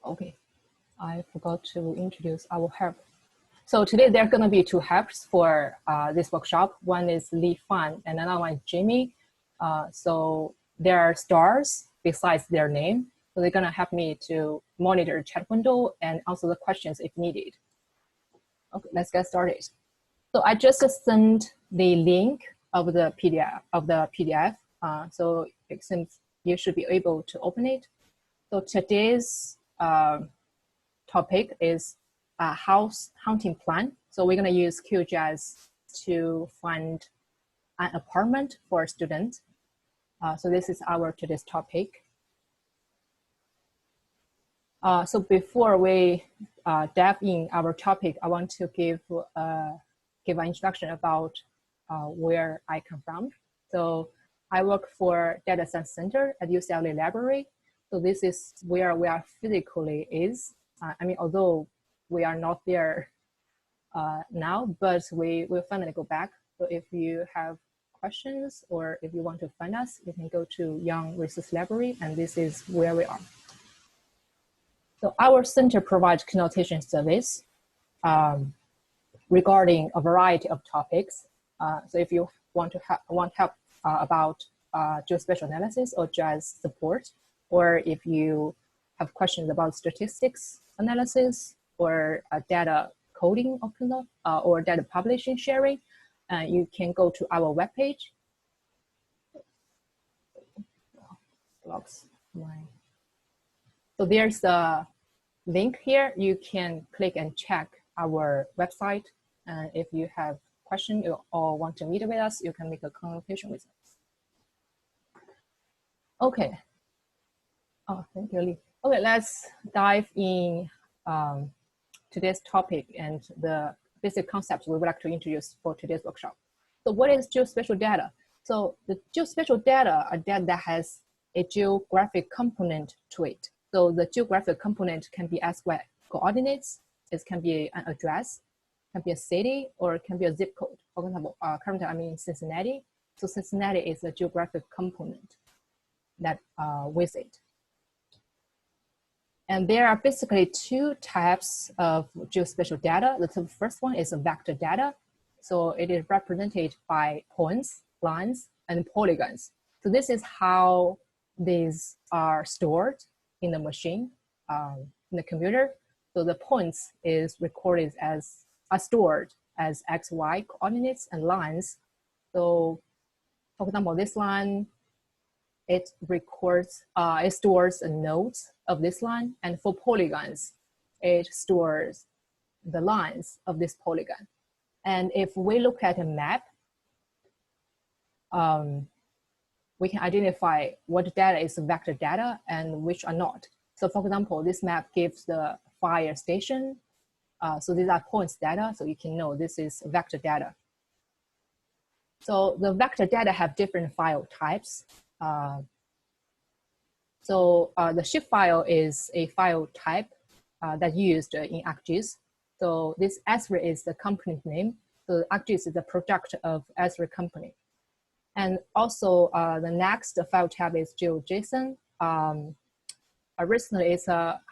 Okay, I forgot to introduce our help. So today there are going to be two helps for this workshop. One is Lee Fan and another one is Jimmy. So there are stars besides their name. So they're going to help me to monitor the chat window and answer the questions if needed. Okay, let's get started. So I just sent the link of the PDF. So it seems you should be able to open it. So today's topic is a house hunting plan. So we're going to use QGIS to find an apartment for a student. So this is our today's topic. So before we dive in our topic, I want to give an introduction about where I come from. So I work for Data Science Center at UCLA Library. So this is where we are physically is. I mean, although we are not there now, but we will finally go back. So if you have questions or if you want to find us, you can go to Young Research Library, and this is where we are. So our center provides consultation service regarding a variety of topics. So if you want help about geospatial analysis or GIS support, or if you have questions about statistics analysis or data coding or data publishing sharing, you can go to our webpage. So there's a link here. You can click and check our website. And if you have questions or want to meet with us, you can make a consultation with us. Okay. Oh, thank you, Lee. Okay, let's dive in today's topic and the basic concepts we would like to introduce for today's workshop. So what is geospatial data? So the geospatial data are data that has a geographic component to it. So the geographic component can be as well coordinates, it can be an address, can be a city, or it can be a zip code. For example, currently I'm in Cincinnati. So Cincinnati is a geographic component that with it. And there are basically two types of geospatial data. The first one is vector data. So it is represented by points, lines, and polygons. So this is how these are stored in the machine, in the computer. So the points is recorded as, are stored as X, Y coordinates and lines. So for example, this line, it records, it stores a nodes of this line, and for polygons, it stores the lines of this polygon. And if we look at a map, we can identify what data is vector data and which are not. So for example, this map gives the fire station. So these are points data, so you can know this is vector data. So the vector data have different file types. The ship file is a file type that's used in QGIS. So this Esri is the company name. So QGIS is the product of Esri company. And also the next file type is GeoJSON. Recently it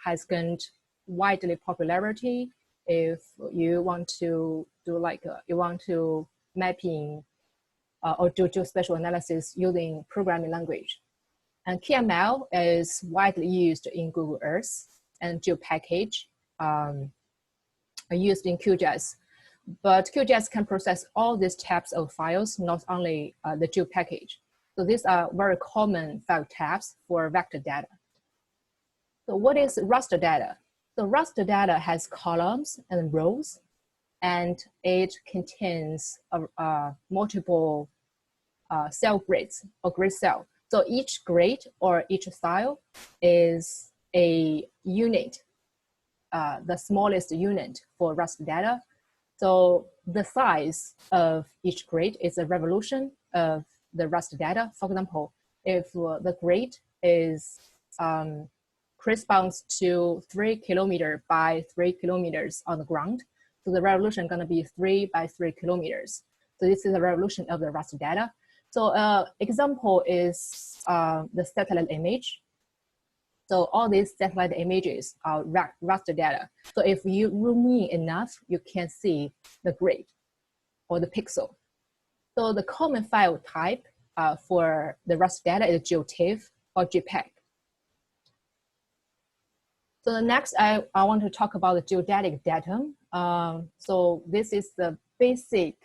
has gained widely popularity if you want to do like, you want to mapping or do geospatial analysis using programming language. And KML is widely used in Google Earth, and GeoPackage are used in QGIS. But QGIS can process all these types of files, not only the GeoPackage. So these are very common file types for vector data. So what is raster data? So raster data has columns and rows, and it contains multiple cell grids or grid cell. So each grid or each cell is a unit, the smallest unit for raster data. So the size of each grid is a revolution of the raster data. For example, if the grid is corresponds to 3 kilometers by 3 kilometers on the ground, so the revolution is going to be 3 by 3 kilometers. So this is a revolution of the raster data. So example is the satellite image. So all these satellite images are raster data. So if you zoom in enough, you can see the grid or the pixel. So the common file type for the raster data is GeoTIFF or JPEG. So the next, I want to talk about the geodetic datum. So this is the basic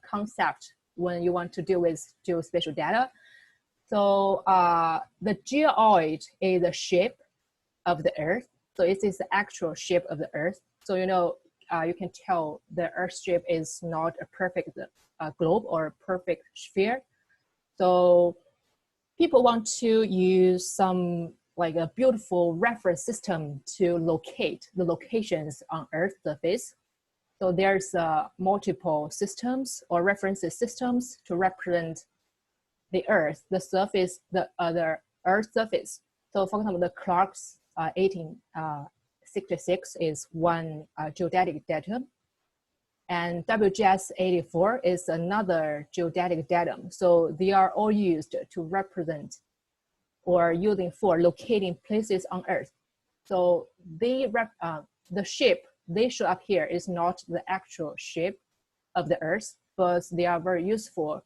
concept when you want to deal with geospatial data. So the geoid is the shape of the Earth. So it is the actual shape of the Earth. So you know, you can tell the Earth shape is not a perfect globe or a perfect sphere. So people want to use some like a beautiful reference system to locate the locations on Earth's surface. So there's multiple systems or reference systems to represent the Earth, the surface, the Earth's surface. So for example, the Clark's 1866 is one geodetic datum. And WGS 84 is another geodetic datum. So they are all used to represent or using for locating places on Earth. So the shape they show up here is not the actual shape of the Earth, but they are very useful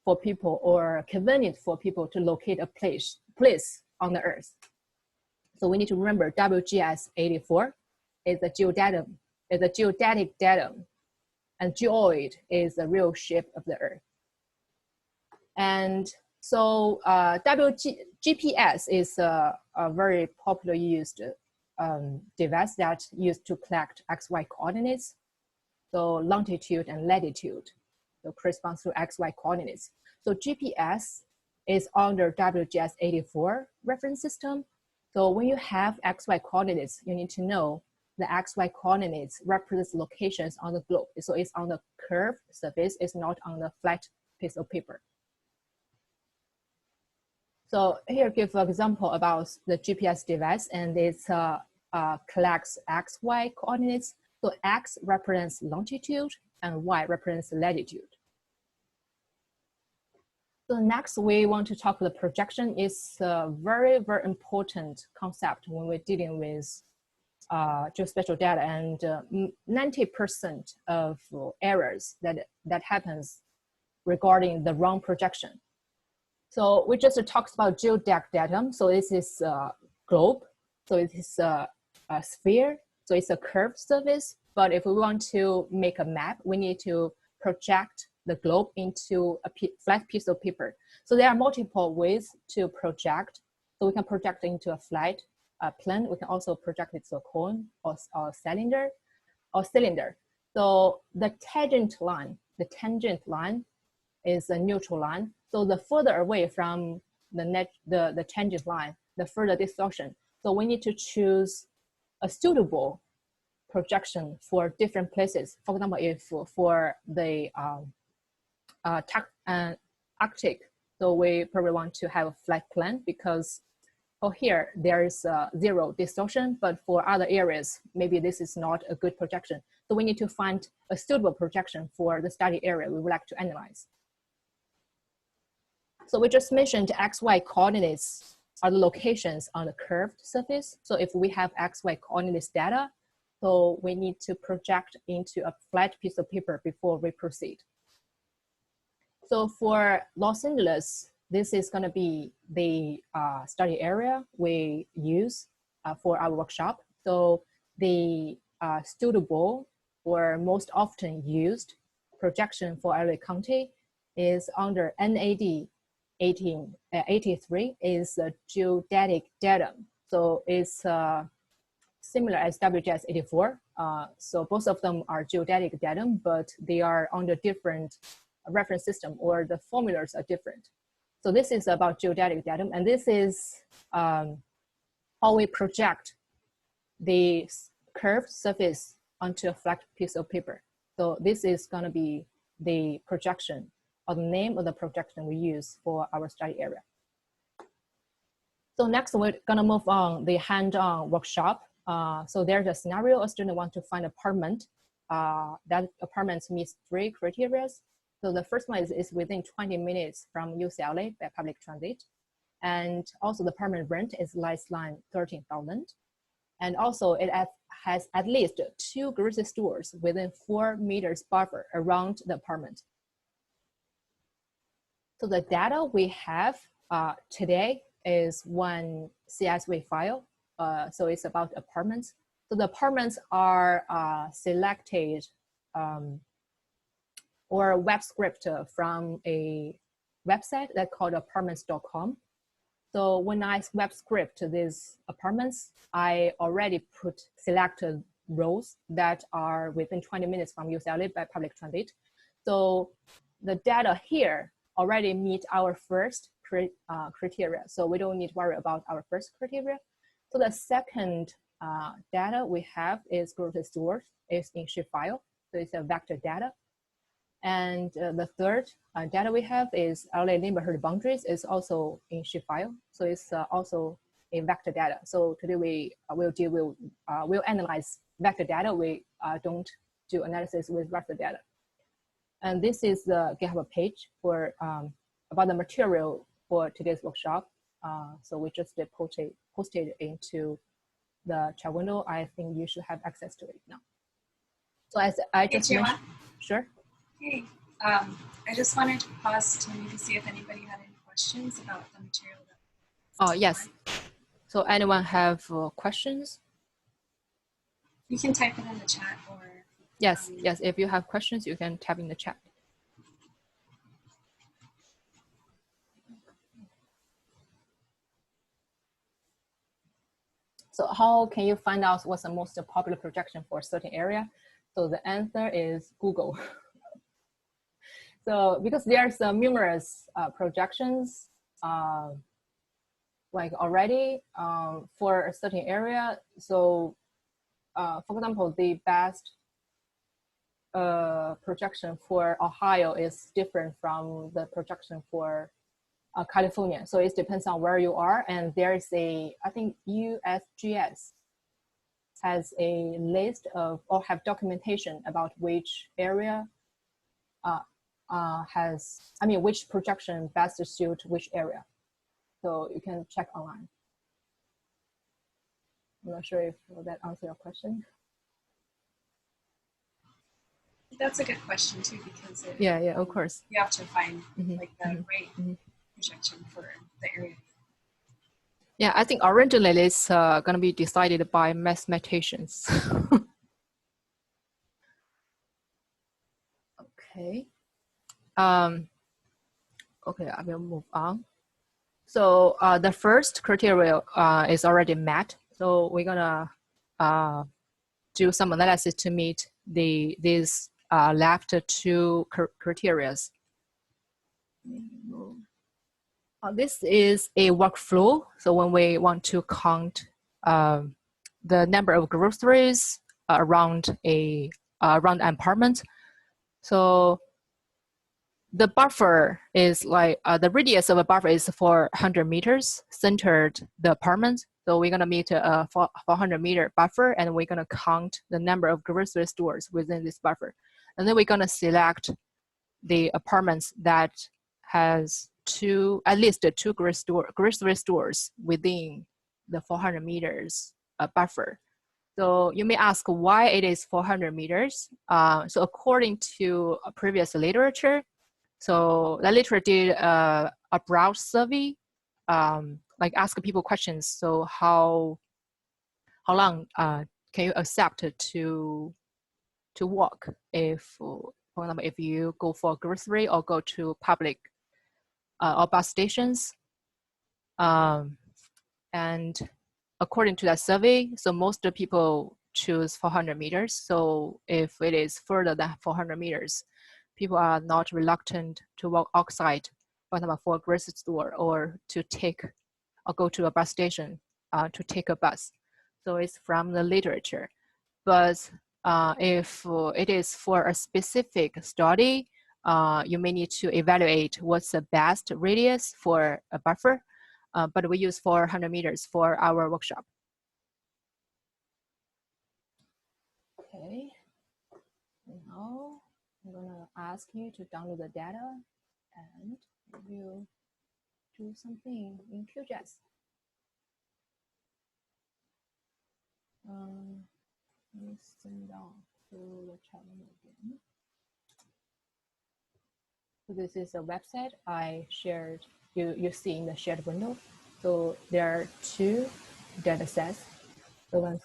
for people or convenient for people to locate a place on the Earth. So we need to remember WGS 84 is a geodatum, is a geodetic datum, and geoid is the real shape of the Earth. And so GPS is a very popular used device that used to collect XY coordinates, so longitude and latitude, so corresponds to XY coordinates. So GPS is under WGS 84 reference system. So when you have XY coordinates, you need to know the XY coordinates represents locations on the globe. So it's on the curved surface, it's not on the flat piece of paper. So here give an example about the GPS device, and it collects XY coordinates. So X represents longitude and Y represents latitude. So next we want to talk about the projection. Is a very, very important concept when we're dealing with geospatial data, and 90% of errors that happens regarding the wrong projection. So we just talked about geodetic datum. So this is a globe. So it is a sphere. So it's a curved surface. But if we want to make a map, we need to project the globe into a flat piece of paper. So there are multiple ways to project. So we can project into a flat plane. We can also project it to a cone or cylinder. So the tangent line is a neutral line. So the further away from the tangent line, the further distortion. So we need to choose a suitable projection for different places. For example, if for the Arctic, so we probably want to have a flat plane because for here there is zero distortion, but for other areas, maybe this is not a good projection. So we need to find a suitable projection for the study area we would like to analyze. So we just mentioned XY coordinates are the locations on the curved surface. So if we have XY coordinates data, so we need to project into a flat piece of paper before we proceed. So for Los Angeles, this is going to be the study area we use for our workshop. So the suitable or most often used projection for LA County is under NAD 1883 is a geodetic datum. So it's similar as WGS 84. So both of them are geodetic datum, but they are under different reference system, or the formulas are different. So this is about geodetic datum, and this is how we project the curved surface onto a flat piece of paper. So this is going to be the projection, or the name of the projection we use for our study area. So next we're going to move on the hand-on workshop. So there's a scenario: a student wants to find an apartment. That apartment meets 3 criteria. So the first one is within 20 minutes from UCLA by public transit. And also the apartment rent is less than 13,000. And also it has at least 2 grocery stores within 4 meters buffer around the apartment. So the data we have today is one CSV file. So it's about apartments. So the apartments are selected or web script from a website that's called apartments.com. So when I web script these apartments, I already selected rows that are within 20 minutes from UCLA by public transit. So the data here already meet our first criteria. So we don't need to worry about our first criteria. So the second data we have is grocery stores, is in shapefile. So it's a vector data. And the third data we have is LA neighborhood boundaries, is also in shapefile. So it's also a vector data. So today we will analyze vector data. We don't do analysis with raster data. And this is the GitHub page for about the material for today's workshop. So we just posted into the chat window. I think you should have access to it now. So as I just mentioned, sure. Hey, I just wanted to pause to maybe see if anybody had any questions about the material. Oh, yes. So anyone have questions? You can type it in the chat or... Yes, yes. If you have questions, you can type in the chat. So how can you find out what's the most popular projection for a certain area? So the answer is Google. So because there's numerous projections like already for a certain area. So for example, the best projection for Ohio is different from the projection for California. So it depends on where you are. And there's I think USGS has a list of, or have documentation about which area which projection best suit which area. So you can check online. I'm not sure if that answers your question. That's a good question too, because yeah, of course. You have to find like the right projection for the area. Yeah, I think originally it's going to be decided by mathematicians. Okay. Okay, I will move on. So the first criteria is already met. So we're gonna do some analysis to meet these left 2 criteria. This is a workflow. So when we want to count the number of groceries around an apartment, so the buffer is like the radius of a buffer is 400 meters centered the apartment. So we're gonna meet a 400-meter buffer, and we're gonna count the number of grocery stores within this buffer. And then we're gonna select the apartments that has at least two grocery stores within the 400 meters buffer. So you may ask why it is 400 meters. So according to a previous literature, so the literature did a broad survey, like ask people questions. So how long can you accept to walk if, for example, if you go for grocery or go to public or bus stations? And according to that survey, so most people choose 400 meters. So if it is further than 400 meters, people are not reluctant to walk outside, for example, for a grocery store or to go to a bus station to take a bus. So it's from the literature. But if it is for a specific study, you may need to evaluate what's the best radius for a buffer. But we use 400 meters for our workshop. Okay, now I'm gonna ask you to download the data and review do something in QGIS. Let me send on to the chat room again. So this is a website I shared, you see in the shared window. So there are two data sets. The one's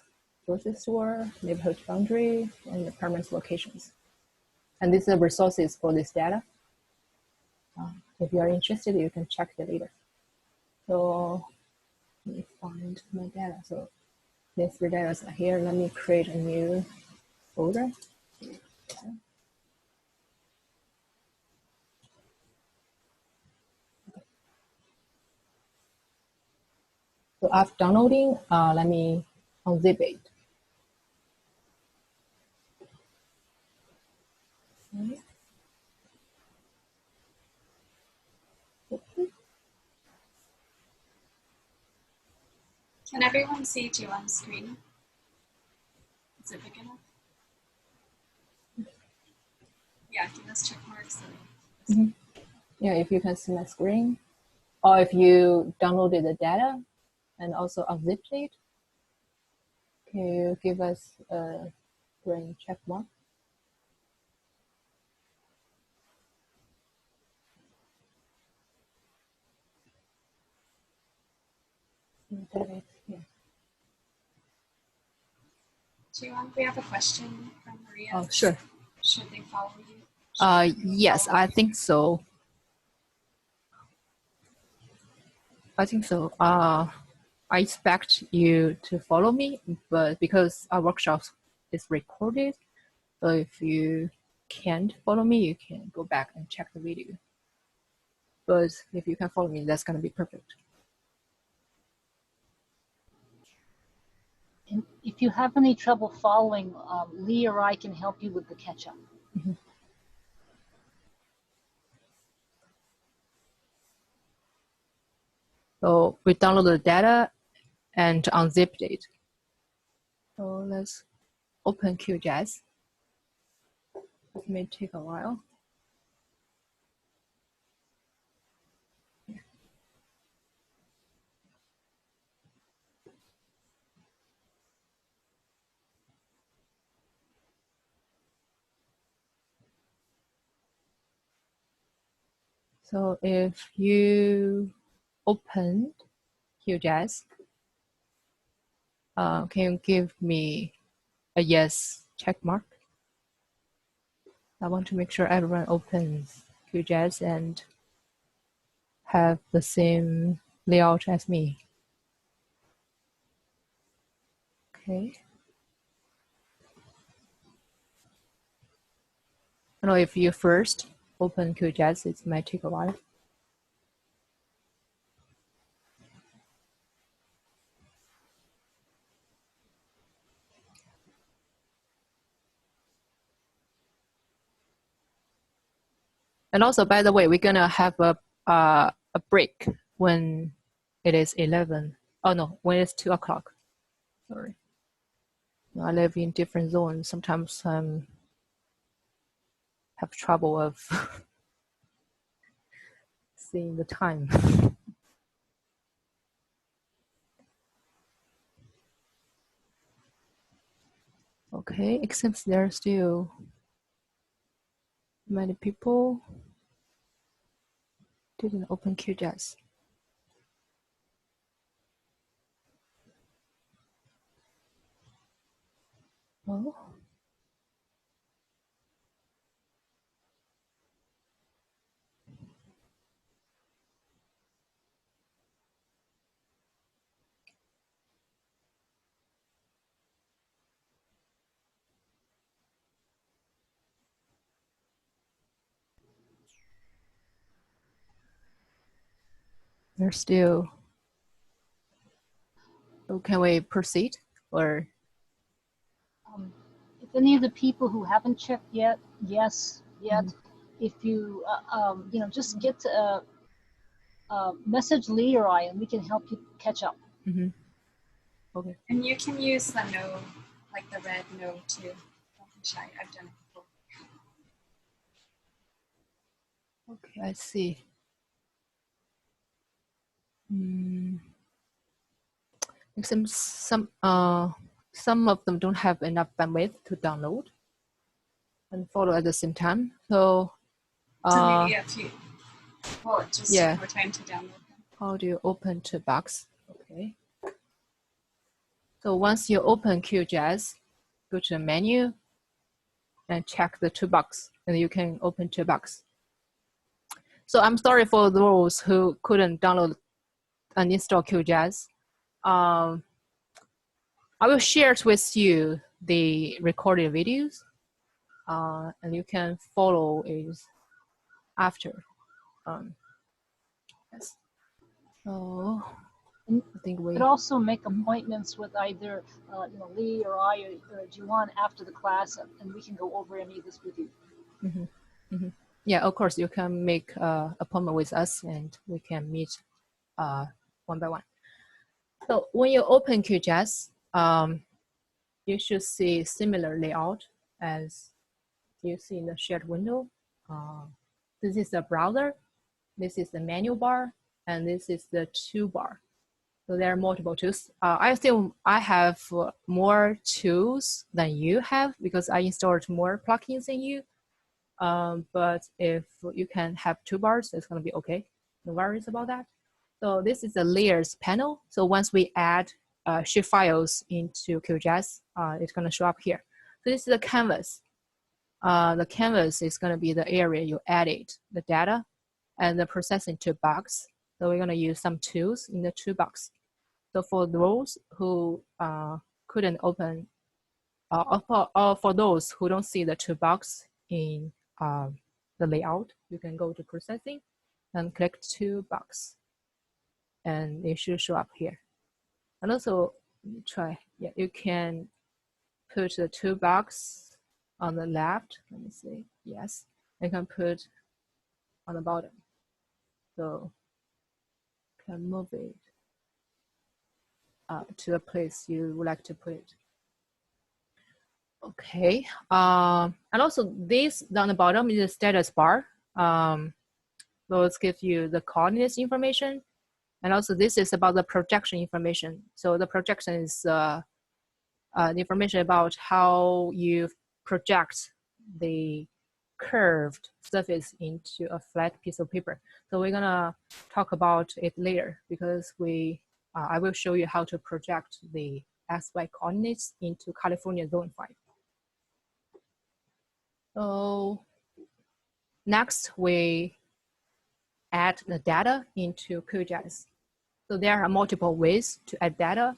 grocery store, neighborhood boundary, and the permanent locations. And these are resources for this data. If you are interested, you can check it later. So let me find my data. So these three data are here. Let me create a new folder. So after downloading, let me unzip it. Okay. Can everyone see Jiwon's screen? Is it big enough? Yeah, give us check marks. Yeah, if you can see my screen, or if you downloaded the data and also unzipped it, can you give us a green check mark? Yeah. Jiwon, we have a question from Maria. Oh, sure. Should they follow you? Yes, I think so. I expect you to follow me, but because our workshop is recorded, so if you can't follow me, you can go back and check the video. But if you can follow me, that's going to be perfect. And if you have any trouble following, Lee or I can help you with the catch-up. Mm-hmm. So we downloaded the data and unzipped it. So let's open QGIS. It may take a while. So if you open QGIS, can you give me a yes check mark? I want to make sure everyone opens QGIS and have the same layout as me. Okay. I know if you first open QGIS, it might take a while. And also, by the way, we're gonna have a break when it is 11. Oh no, when it's 2 o'clock. Sorry. I live in different zones. Sometimes have trouble of seeing the time. Okay, except there are still many people didn't open QGIS. Oh. They're still. So can we proceed or? If any of the people who haven't checked yet, yes, yet. Mm-hmm. If you, just get message Lee or I, and we can help you catch up. Mm-hmm. Okay. And you can use the no, like the red no too. Don't be shy. I've done it before. Okay, I see. Some of them don't have enough bandwidth to download and follow at the same time. So maybe if you, well, it just yeah. take more time to download them. How do you open Toolbox? Okay. So once you open QGIS, go to the menu and check the Toolbox, and you can open Toolbox. So I'm sorry for those who couldn't download and install QGIS. I will share it with you the recorded videos, and you can follow it after. Yes. So I think we could also make appointments with either Lee or I or Juwan after the class, and we can go over any of this with you. Yeah, of course, you can make an appointment with us and we can meet one by one. So when you open QGIS, you should see similar layout as you see in the shared window. This is the browser, this is the menu bar, and this is the toolbar. So there are multiple tools. I assume I have more tools than you have because I installed more plugins than you. But if you can have toolbars, it's going to be okay. No worries about that. So this is the layers panel. So once we add shape files into QGIS, it's going to show up here. So this is the canvas. The canvas is going to be the area you added the data and the processing toolbox. So we're going to use some tools in the toolbox. So for those who couldn't open, or for those who don't see the toolbox in the layout, you can go to processing and click toolbox, and it should show up here. And also try, yeah, you can put the toolbox on the left. Let me see. Yes, you can put on the bottom. So can move it to the place you would like to put it. Okay, and also this down the bottom is a status bar. Those give you the coordinates information, and also this is about the projection information. So the projection is the information about how you project the curved surface into a flat piece of paper. So we're gonna talk about it later because I will show you how to project the XY coordinates into California Zone 5. So next we add the data into QGIS. So there are multiple ways to add data.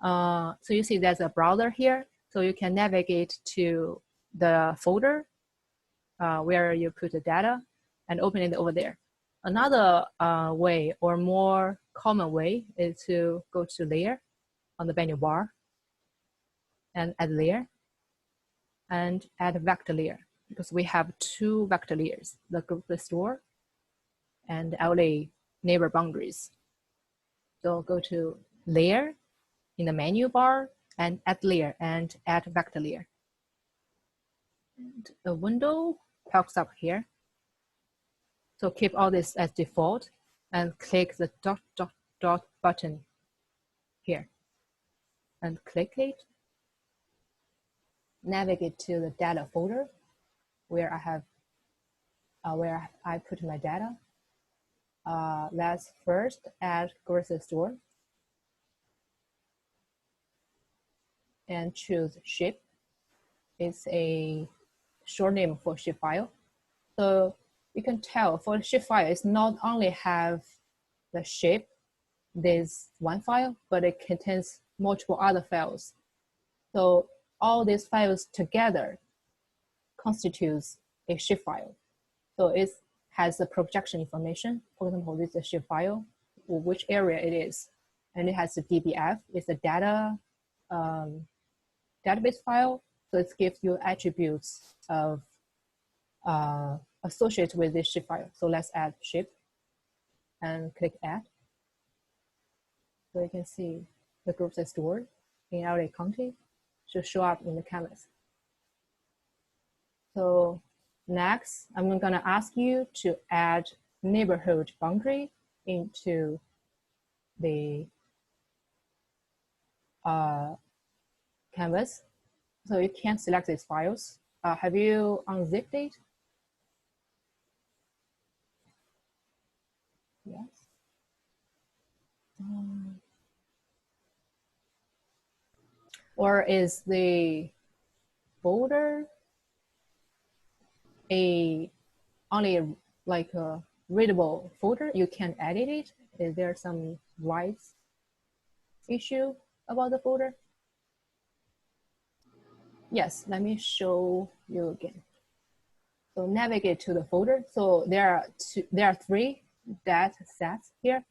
So you see there's a browser here. So you can navigate to the folder where you put the data and open it over there. Another way or more common way is to go to layer on the menu bar and add layer and add vector layer because we have two vector layers, the group store and LA neighbor boundaries. So go to layer in the menu bar and add layer and add vector layer. And the window pops up here. So keep all this as default and click the dot button here and click it. Navigate to the data folder where I have where I put my data. Let's first add grocery store and choose ship. It's a short name for shape file. So you can tell for the shape file, it's not only have the shape, there's one file, but it contains multiple other files. So all these files together constitutes a shape file. So it has the projection information. For example, this is a shape file, or which area it is. And it has the DBF, it's a data database file. So it gives you attributes of associated with this shape file. So let's add shape and click add. So you can see the groups are stored in LA County should show up in the canvas. So next, I'm gonna ask you to add neighborhood boundary into the canvas. So you can select these files. Have you unzipped it? Yes. Or is the folder only like a readable folder? You can edit it. Is there some rights issue about the folder? Yes, let me show you again. So navigate to the folder. So there are 3 data sets here.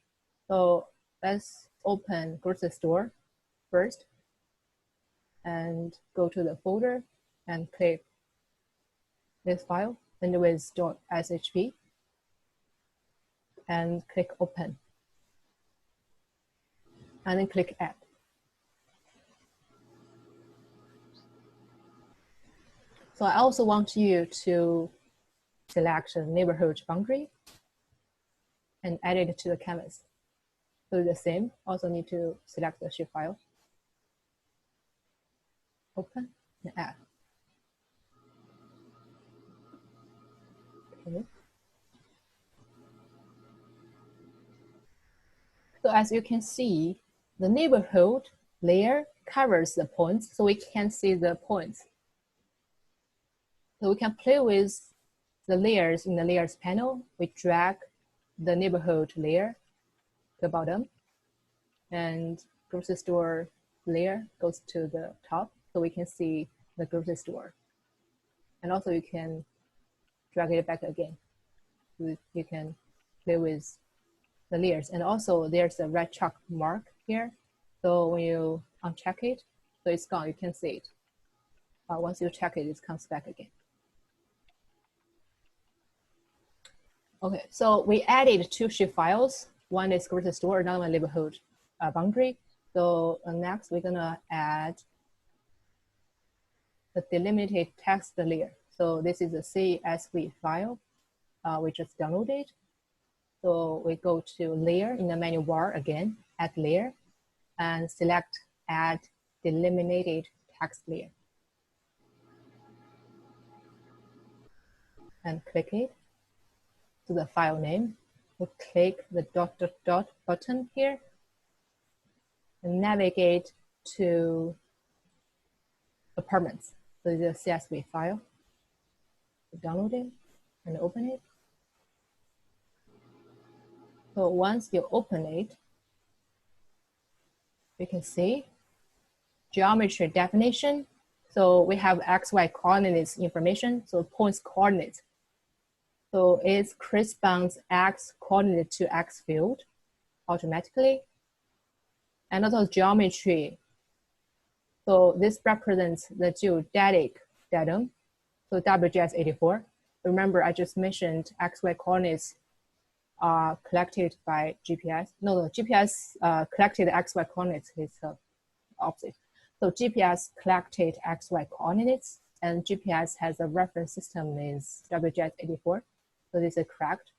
So let's open grocery store first and go to the folder and click this file and with .shp and click open and then click add. So I also want you to select the neighborhood boundary and add it to the canvas. So the same, also need to select the shape file, open and add. Okay. So as you can see, the neighborhood layer covers the points, so we can see the points. So we can play with the layers in the layers panel. We drag the neighborhood layer to the bottom, and grocery store layer goes to the top, so we can see the grocery store. And also you can drag it back again. You can play with the layers. And also there's a red chalk mark here. So when you uncheck it, so it's gone, you can see it. Once you check it, it comes back again. Okay, so we added 2 shape files. One is grocery store, another one neighborhood boundary. So next we're gonna add the delimited text layer. So this is a CSV file we just downloaded. So we go to layer in the menu bar again, add layer, and select add delimited text layer. And click it to the file name. We click the dot button here and navigate to apartments. So the CSV file. Download it and open it. So once you open it, you can see geometry definition. So we have XY coordinates information, so points coordinates. So it corresponds X coordinate to X field automatically. And also geometry. So this represents the geodetic datum. So WGS 84. Remember, I just mentioned XY coordinates are collected by GPS. No, the GPS collected XY coordinates is opposite. So GPS collected XY coordinates, and GPS has a reference system is WGS 84. So this is correct.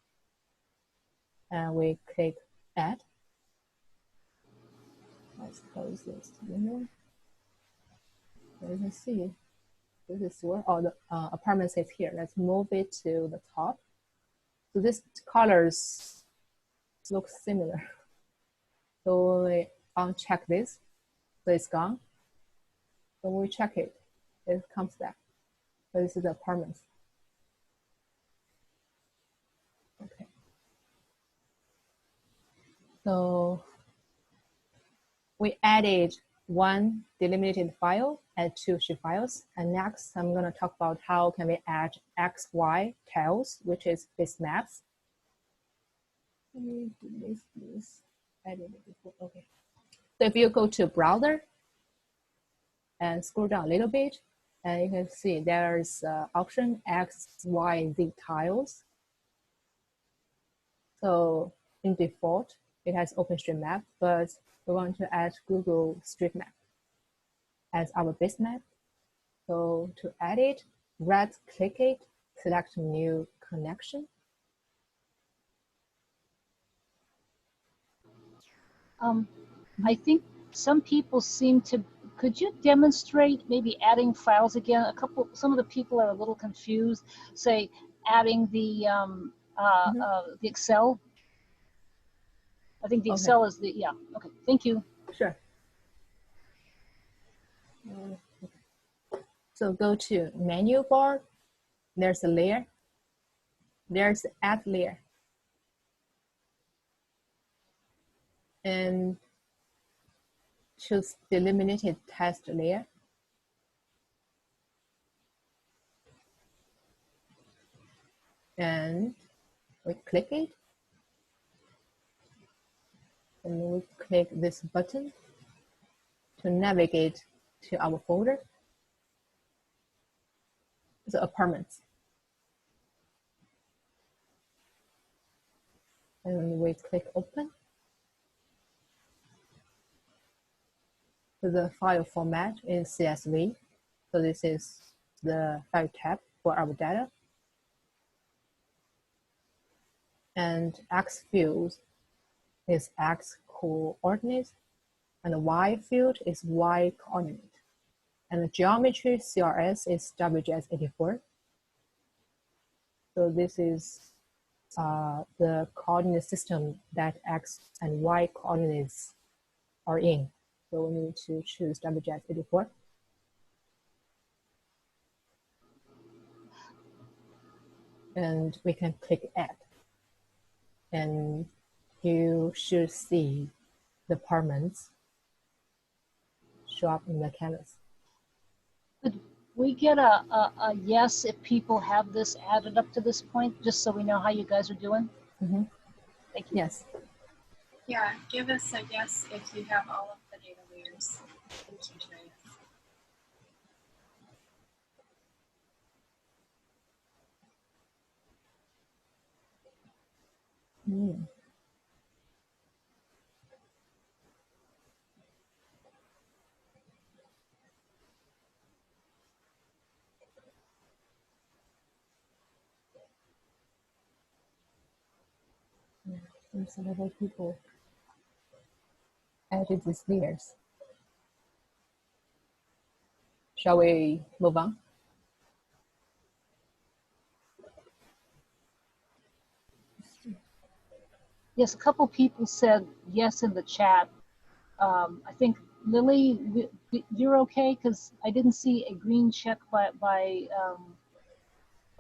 And we click add. Let's close this window. So you can see this is where all the apartments is here. Let's move it to the top. So these colors look similar. So we uncheck this, so it's gone. So when we check it, it comes back. So this is the apartments. Okay. So we added 1 delimited file and 2 shape files. And next, I'm going to talk about how can we add XY tiles, which is base maps. Let me do this. Added it before. Okay. So if you go to browser and scroll down a little bit, and you can see there's option X, Y, Z tiles. So in default, it has OpenStreetMap, but we want to add Google Street Map as our base map. So to add it, right click it, select new connection. I think some people seem to, could you demonstrate maybe adding files again? Some of the people are a little confused, say adding the Excel. I think the Okay. Excel is the, yeah, okay, thank you. Sure. So go to menu bar, there's a layer, there's add layer. And choose delimited test layer. And we click it. And we click this button to navigate to our folder. The apartments. And we click open. So the file format is CSV. So this is the file tab for our data. And X field is X coordinate, and the Y field is Y coordinate. And the geometry CRS is WGS84. So this is the coordinate system that X and Y coordinates are in. So we need to choose WGS84. And we can click add. And you should see the apartments show up in the canvas. Could we get a yes if people have this added up to this point, just so we know how you guys are doing? Mm-hmm. Thank you. Yes. Yeah, give us a yes if you have all of the data layers in QGIS. Mm. There's a lot of people added these layers. Shall we move on? Yes, a couple people said yes in the chat. I think Lily, you're okay because I didn't see a green check by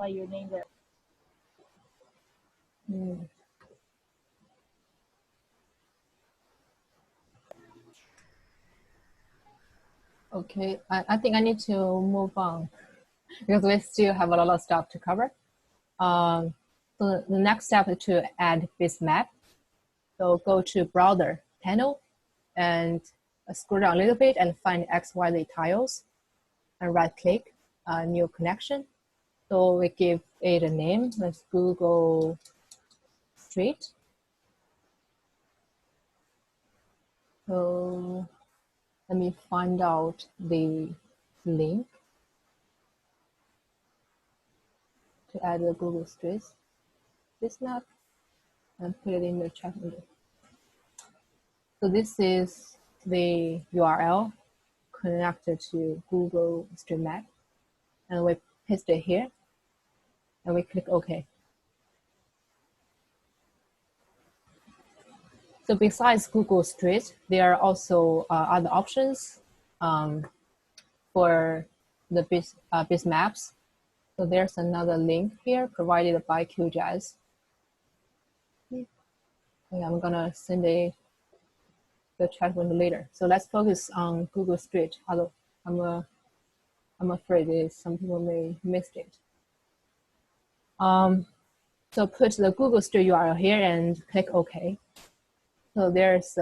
your name there. Mm. Okay, I think I need to move on because we still have a lot of stuff to cover. So the next step is to add this map. So go to browser panel and scroll down a little bit and find XYZ tiles and right click new connection. So we give it a name, let's Google Street. So let me find out the link to add the Google Street map and put it in the chat window. So this is the URL connected to Google Street Map, and we paste it here, and we click OK. So besides Google Street, there are also other options for the BIS maps. So there's another link here provided by QGIS. And I'm gonna send the chat window later. So let's focus on Google Street. Although I'm afraid some people may missed it. So put the Google Street URL here and click OK. So there's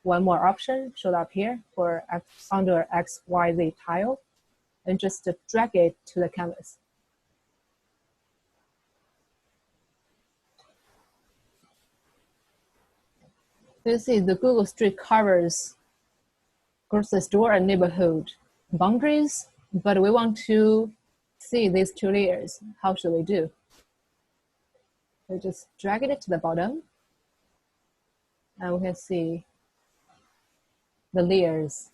one more option showed up here for under XYZ tile, and just drag it to the canvas. You see the Google Street covers grocery store and neighborhood boundaries, but we want to see these two layers. How should we do? We just drag it to the bottom, and we can see the layers.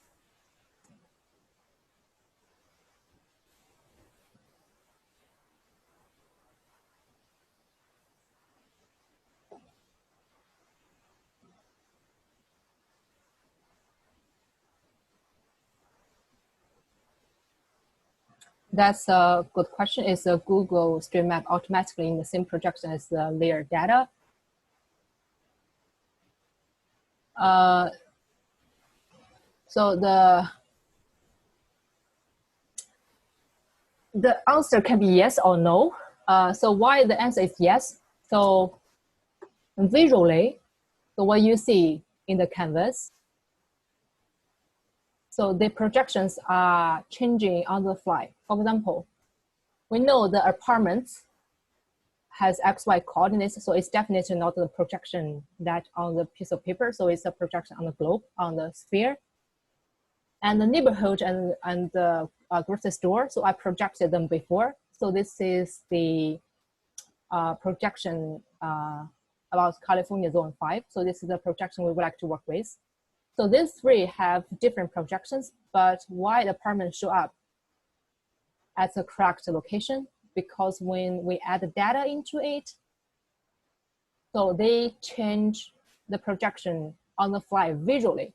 That's a good question. Is a Google Street Map automatically in the same projection as the layer data? So the answer can be yes or no. So why the answer is yes? So visually, so what you see in the canvas, so the projections are changing on the fly. For example, we know the apartments has XY coordinates, so it's definitely not the projection that on the piece of paper, so it's a projection on the globe, on the sphere. And the neighborhood and the grocery store, so I projected them before. So this is the projection about California Zone 5. So this is the projection we would like to work with. So these three have different projections, but why the apartments show up at the correct location? Because when we add the data into it, so they change the projection on the fly visually.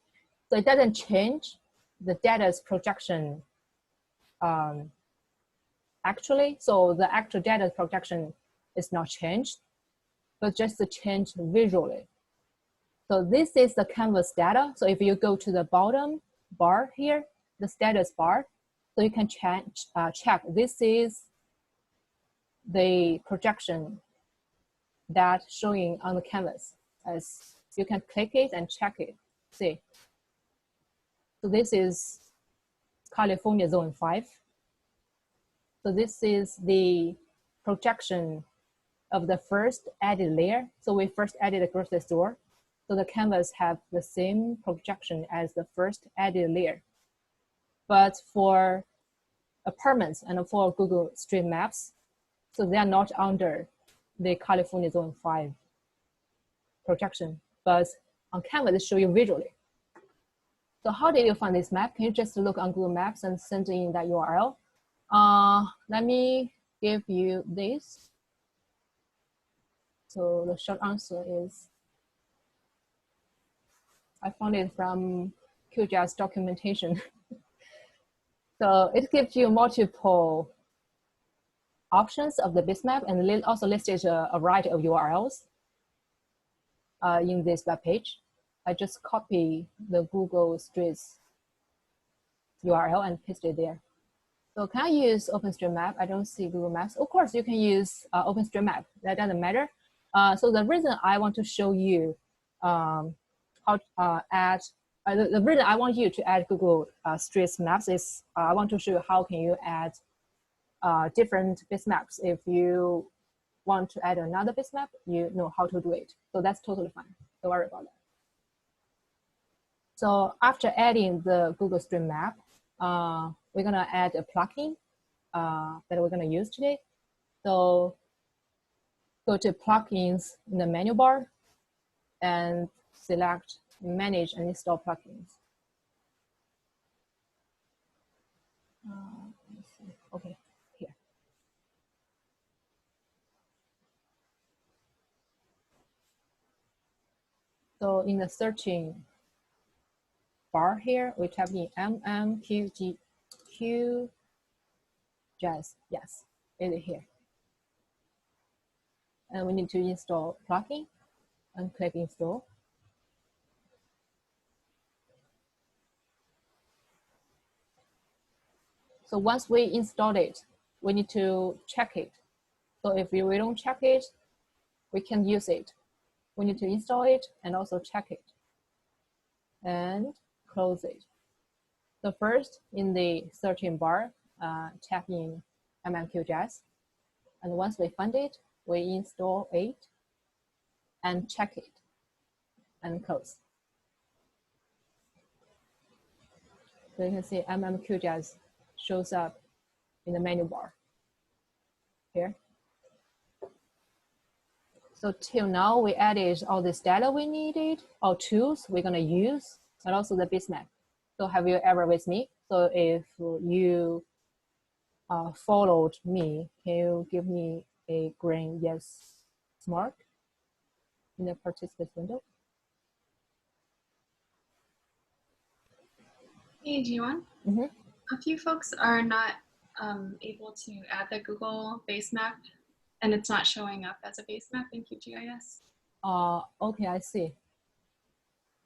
So it doesn't change the data's projection actually. So the actual data projection is not changed, but just changed visually. So this is the canvas data. So if you go to the bottom bar here, the status bar, so you can check, this is the projection that showing on the canvas. As you can click it and check it, see. So this is California Zone 5. So this is the projection of the first added layer. So we first added a grocery store. So the canvas have the same projection as the first added layer. But for apartments and for Google Street Maps, so they are not under the California Zone 5 projection, but on canvas they show you visually. So how did you find this map? Can you just look on Google Maps and send in that URL? Let me give you this. So the short answer is, I found it from QGIS documentation. So it gives you multiple options of the bitmap and also listed a variety of URLs in this web page. I just copy the Google Streets URL and paste it there. So can I use OpenStreetMap? I don't see Google Maps. Of course, you can use OpenStreetMap. That doesn't matter. So the reason I want to show you how to add, the reason I want you to add Google Streets Maps is I want to show you how can you add different bitmaps. If you want to add another bitmap, you know how to do it. So that's totally fine. Don't worry about that. So after adding the Google Street Map, we're gonna add a plugin that we're gonna use today. So go to plugins in the menu bar and select manage and install plugins. Let's see. Okay, here. So in the searching bar here, we type in QGIS. Yes, it is here. And we need to install plugin and click install. So once we install it, we need to check it. So if we don't check it, we can use it. We need to install it and also check it and close it. So first in the searching bar, type in QGIS. And once we find it, we install it and check it and close. So you can see QGIS shows up in the menu bar here. So till now we added all this data we needed, all tools we're gonna use and also the base map. So have you ever with me? So if you followed me, can you give me a green yes mark in the participant window? Hey, Jiwon. A few folks are not able to add the Google base map, and it's not showing up as a base map in QGIS. Okay, I see.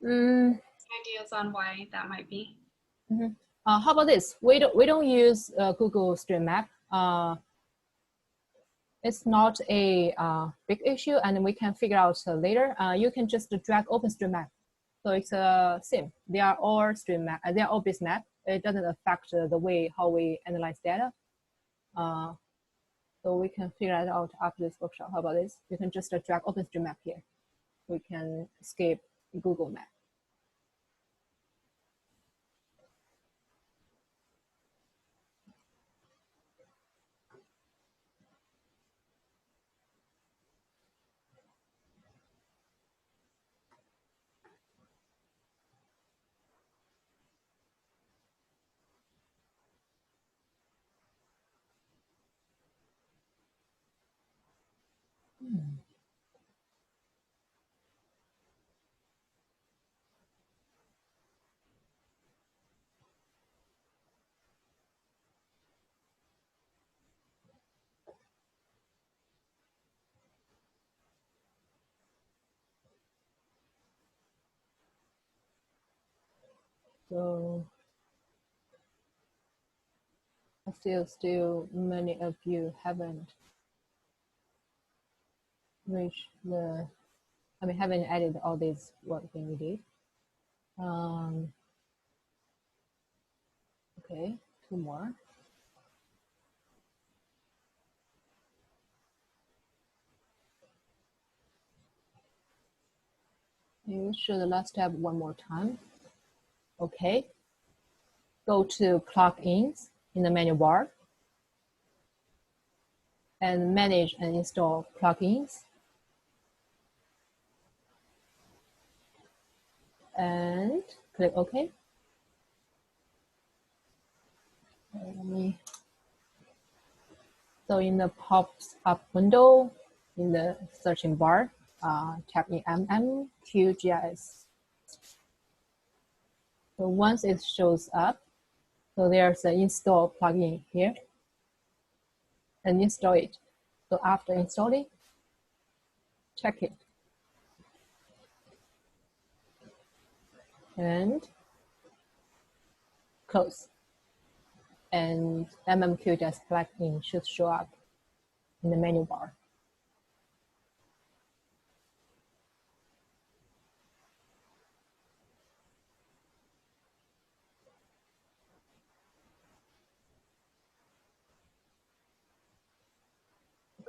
Ideas on why that might be. How about this? We don't use Google Stream Map. It's not a big issue, and we can figure out later. You can just drag OpenStreetMap. So it's same. They are all stream map. They are all base map. It doesn't affect the way how we analyze data. So we can figure it out after this workshop. How about this? You can just drag OpenStreetMap here. We can skip Google Map. So I feel still many of you haven't reached the, haven't added all these work that we did. Okay, 2 more. You should last tab one more time. Okay. Go to plugins in the menu bar and manage and install plugins. And click OK. So in the pops up window, in the searching bar, type in QGIS. So once it shows up, so there's an install plugin here, and install it. So after installing, check it. And close. And QGIS plugin should show up in the menu bar.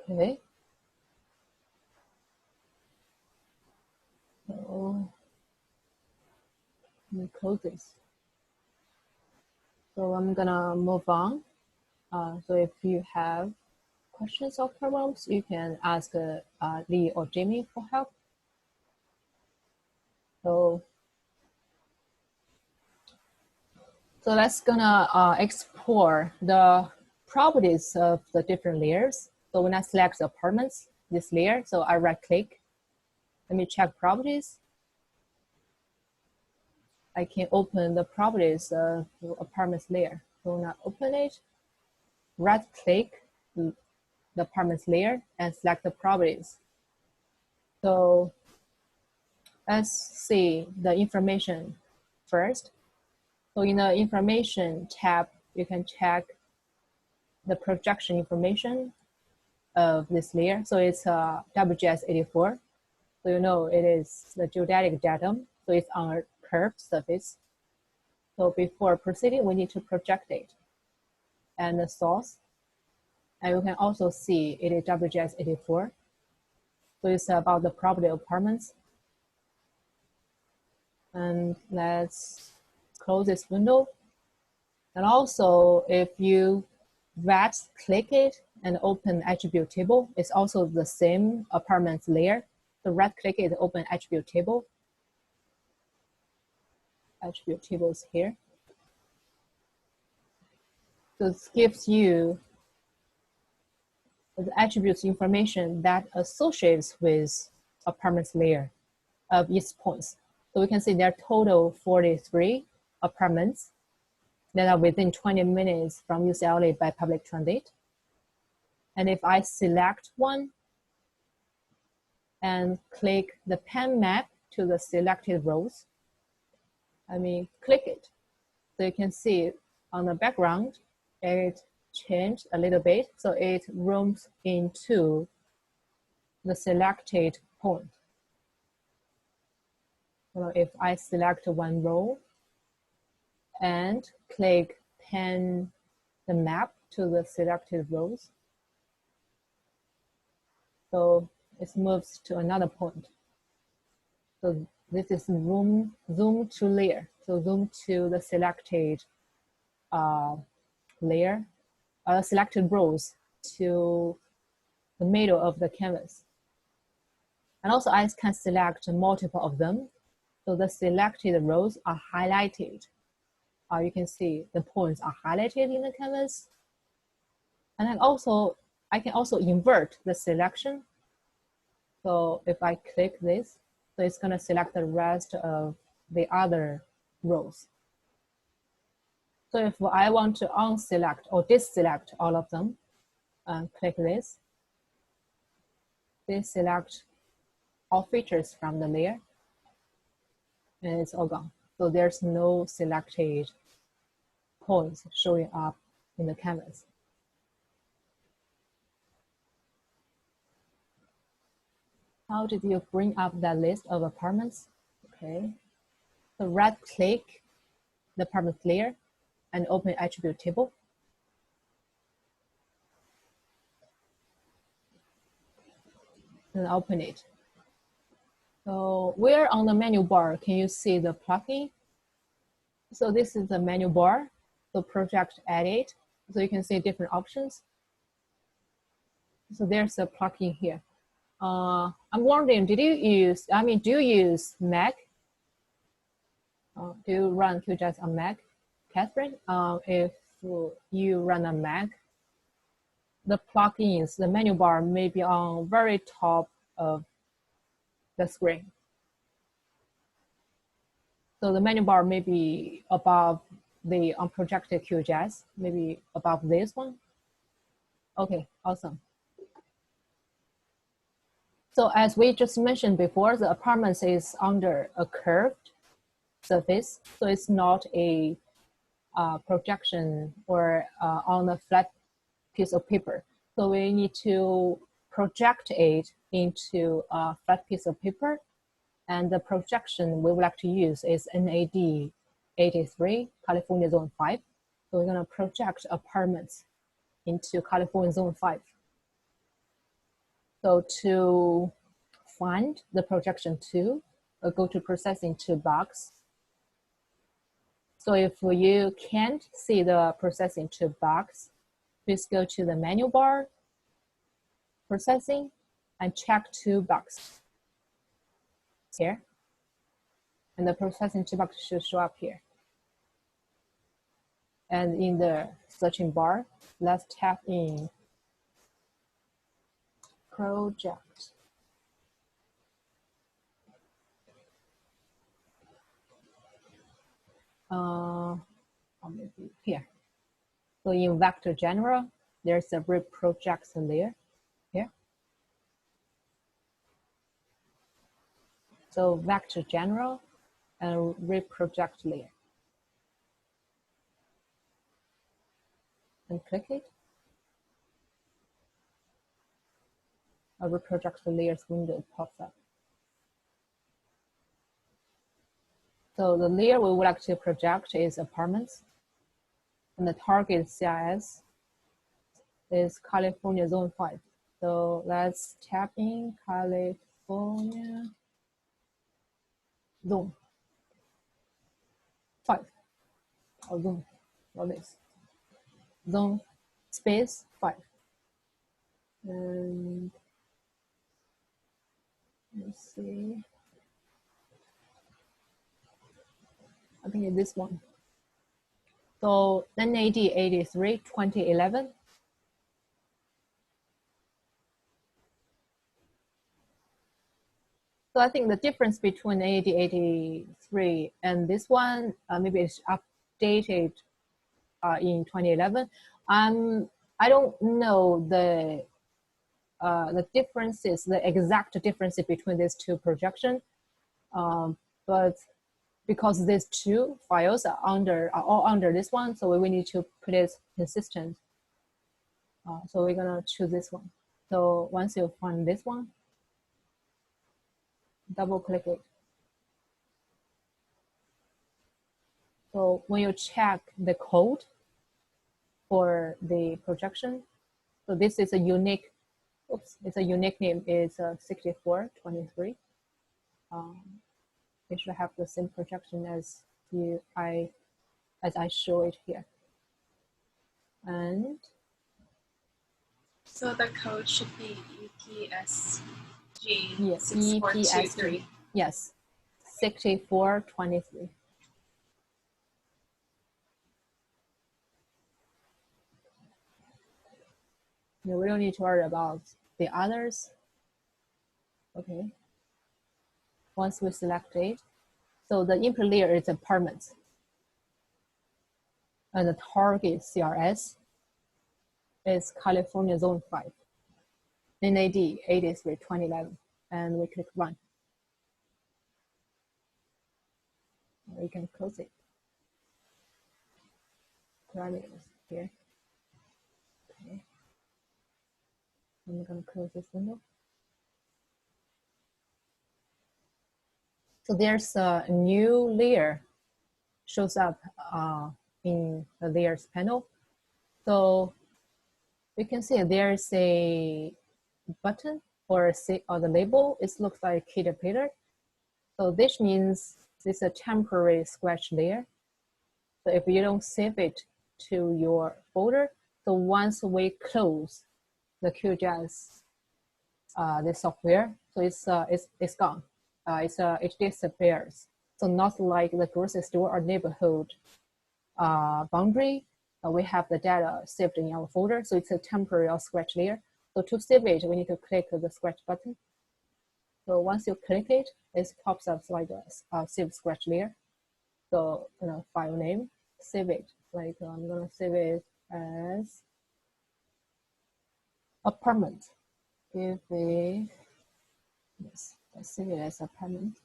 Okay. So let me close this. So I'm gonna move on. So if you have questions or problems, you can ask Lee or Jamie for help. So let's gonna explore the properties of the different layers. So when I select the apartments, this layer, so I right click. Let me check properties. I can open the properties of the apartments layer. So when I open it, right click the apartments layer and select the properties. So let's see the information first. So in the information tab, you can check the projection information of this layer. So it's WGS 84. So you know it is the geodetic datum. So it's on a curved surface. So before proceeding, we need to project it. And the source. And you can also see it is WGS 84. So it's about the property of apartments. And let's close this window. And also, if you right click it and open attribute table, it's also the same apartments layer. So right click it, open attribute table. attribute tables here. So this gives you the attributes information that associates with apartments layer of each points. So we can see there are total 43 apartments that are within 20 minutes from UCLA by public transit. And if I select one and click the pen map to the selected rows, click it. So you can see on the background, it changed a little bit. So it rooms into the selected point. So if I select one row and click pen the map to the selected rows, so it moves to another point. So this is zoom to layer. So zoom to the selected layer, selected rows to the middle of the canvas. And also I can select multiple of them. So the selected rows are highlighted. You can see the points are highlighted in the canvas. And I can also invert the selection. So if I click this, so it's gonna select the rest of the other rows. So if I want to unselect or deselect all of them, click this. Deselect all features from the layer, and it's all gone. So there's no selected points showing up in the canvas. How did you bring up that list of apartments? Okay, so right click the apartment layer and open attribute table. And open it. So where on the menu bar can you see the plugin? So this is the menu bar, so project edit. So you can see different options. So there's a plugin here. I'm wondering, do you use Mac? Do you run QGIS on Mac, Catherine? If you run a Mac, the plugins, the menu bar may be on very top of the screen. So the menu bar may be above the unprojected QGIS, maybe above this one. Okay, awesome. So as we just mentioned before, the apartment is under a curved surface. So it's not a projection or on a flat piece of paper. So we need to project it into a flat piece of paper. And the projection we would like to use is NAD 83, California Zone 5. So we're gonna project apartments into California Zone 5. So to find the projection tool, we'll go to processing toolbox. So if you can't see the processing toolbox, please go to the menu bar, processing, and check toolbox here. And the processing toolbox should show up here. And in the searching bar, let's tap in project. Or maybe here. So in vector general, there's a reproject layer here. So vector general and reproject layer. And click it. A reproject layers window pops up. So the layer we would like to project is apartments. And the target CIS is California Zone 5. So let's tap in California Zone 5. Or zone, or this. Zone space 5. And let's see. think it's this one. So NAD 83, 2011. So I think the difference between NAD 83 and this one, maybe it's updated in 2011. I don't know the differences, the exact differences between these two projections, but because these two files are all under this one, so we need to put it consistent. So we're gonna choose this one. So once you find this one, double click it. So when you check the code for the projection, so this is a unique, it's a unique name, it's 6423. It should have the same projection as I show it here. And so the code should be EPSG yes, 6423. Yes, 6423. No, we don't need to worry about the others. Okay. Once we select it, so the input layer is apartments. And the target CRS is California Zone 5. NAD 83, 2011. And we click Run. We can close it. Parameters here. Okay. I'm going to close this window. So there's a new layer shows up in the layers panel. So we can see there's a button or the label. It looks like caterpillar. So this means this is a temporary scratch layer. So if you don't save it to your folder, so once we close the QGIS, the software, so it's gone. It disappears. So not like the grocery store or neighborhood boundary, we have the data saved in our folder. So it's a temporary or scratch layer. So to save it, we need to click the scratch button. So once you click it, it pops up like a save scratch layer. So file name, save it. Like I'm gonna save it as apartment. Give it, yes, let's save it as apartment.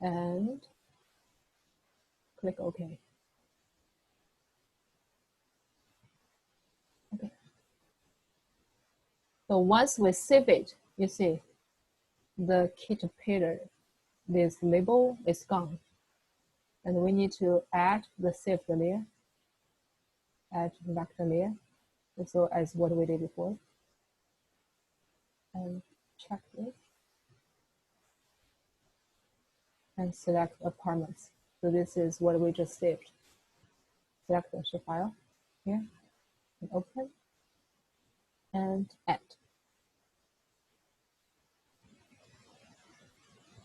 And click OK. Okay. So once we save it, you see the caterpillar, this label is gone. And we need to add the saved layer, add vector layer, so as what we did before. And check this. And select apartments. So this is what we just saved. Select the shape file here, and open, and add.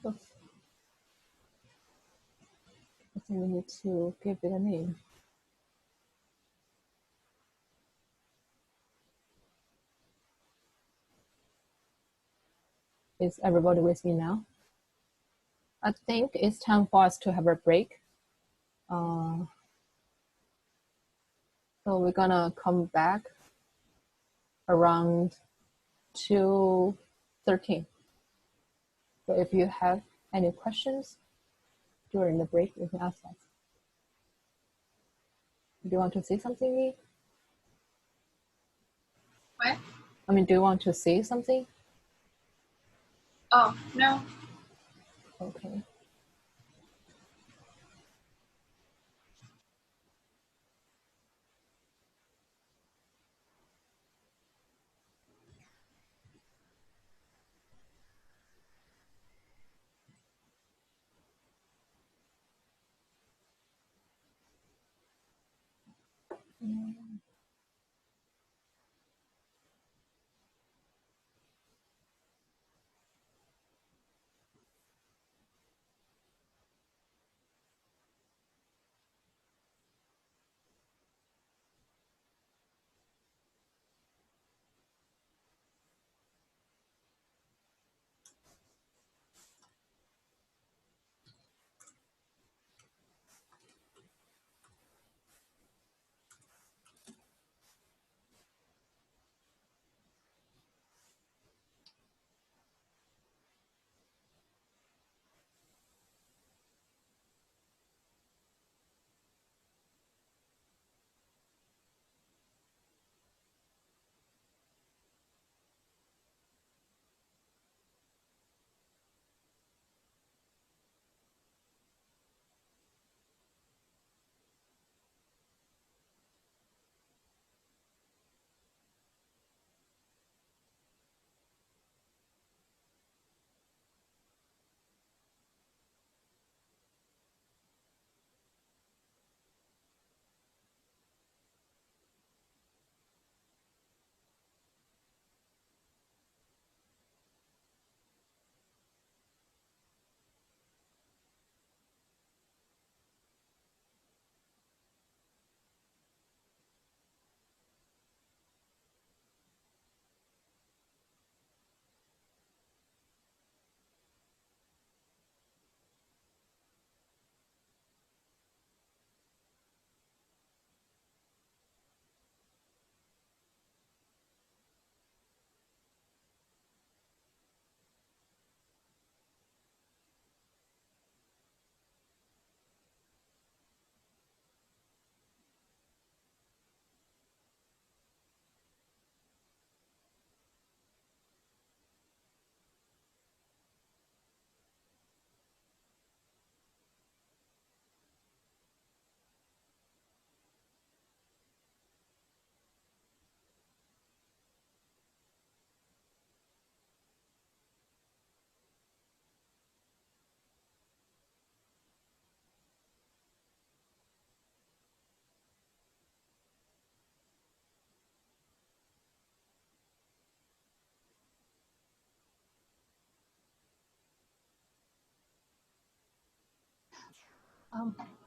Oops. I think we need to give it a name. Is everybody with me now? I think it's time for us to have a break. So we're gonna come back around 2:13. So if you have any questions during the break, you can ask us. Do you want to say something, Lee? What? I mean, do you want to say something? Oh, no. Okay.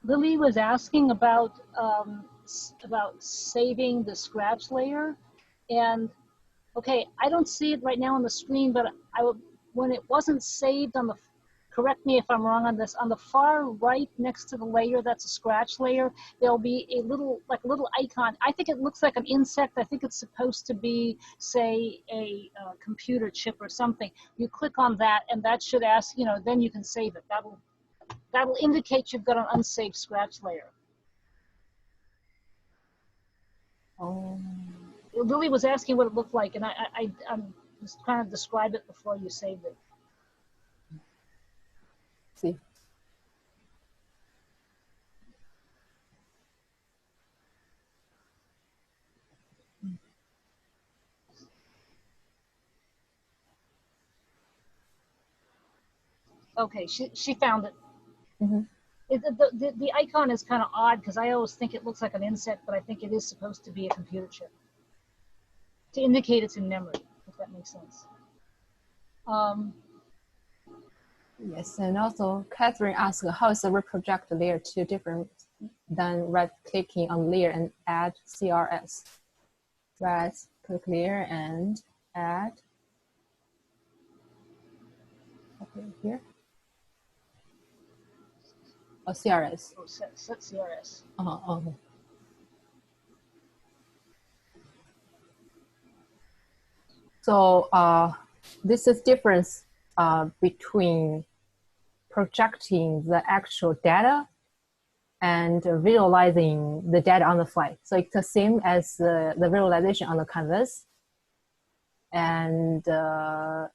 Lily was asking about saving the scratch layer, and okay, I don't see it right now on the screen, but when it wasn't saved on the, correct me if I'm wrong on this, on the far right next to the layer that's a scratch layer, there'll be a little icon. I think it looks like an insect. I think it's supposed to be, say, a computer chip or something. You click on that, and that should ask, then you can save it. That'll indicate you've got an unsaved scratch layer. Oh. Lily was asking what it looked like, and I'm just trying to describe it before you saved it. See. Okay, she found it. Mm-hmm. The icon is kind of odd because I always think it looks like an insect, but I think it is supposed to be a computer chip to indicate it's in memory, if that makes sense. Yes, and also Catherine asked, how is the reproject layer 2 different than right-clicking on layer and add CRS? Right-click layer and add. Okay, here. Oh, CRS. Oh, set CRS. Okay. So this is difference between projecting the actual data and visualizing the data on the fly. So it's the same as the visualization on the canvas. And the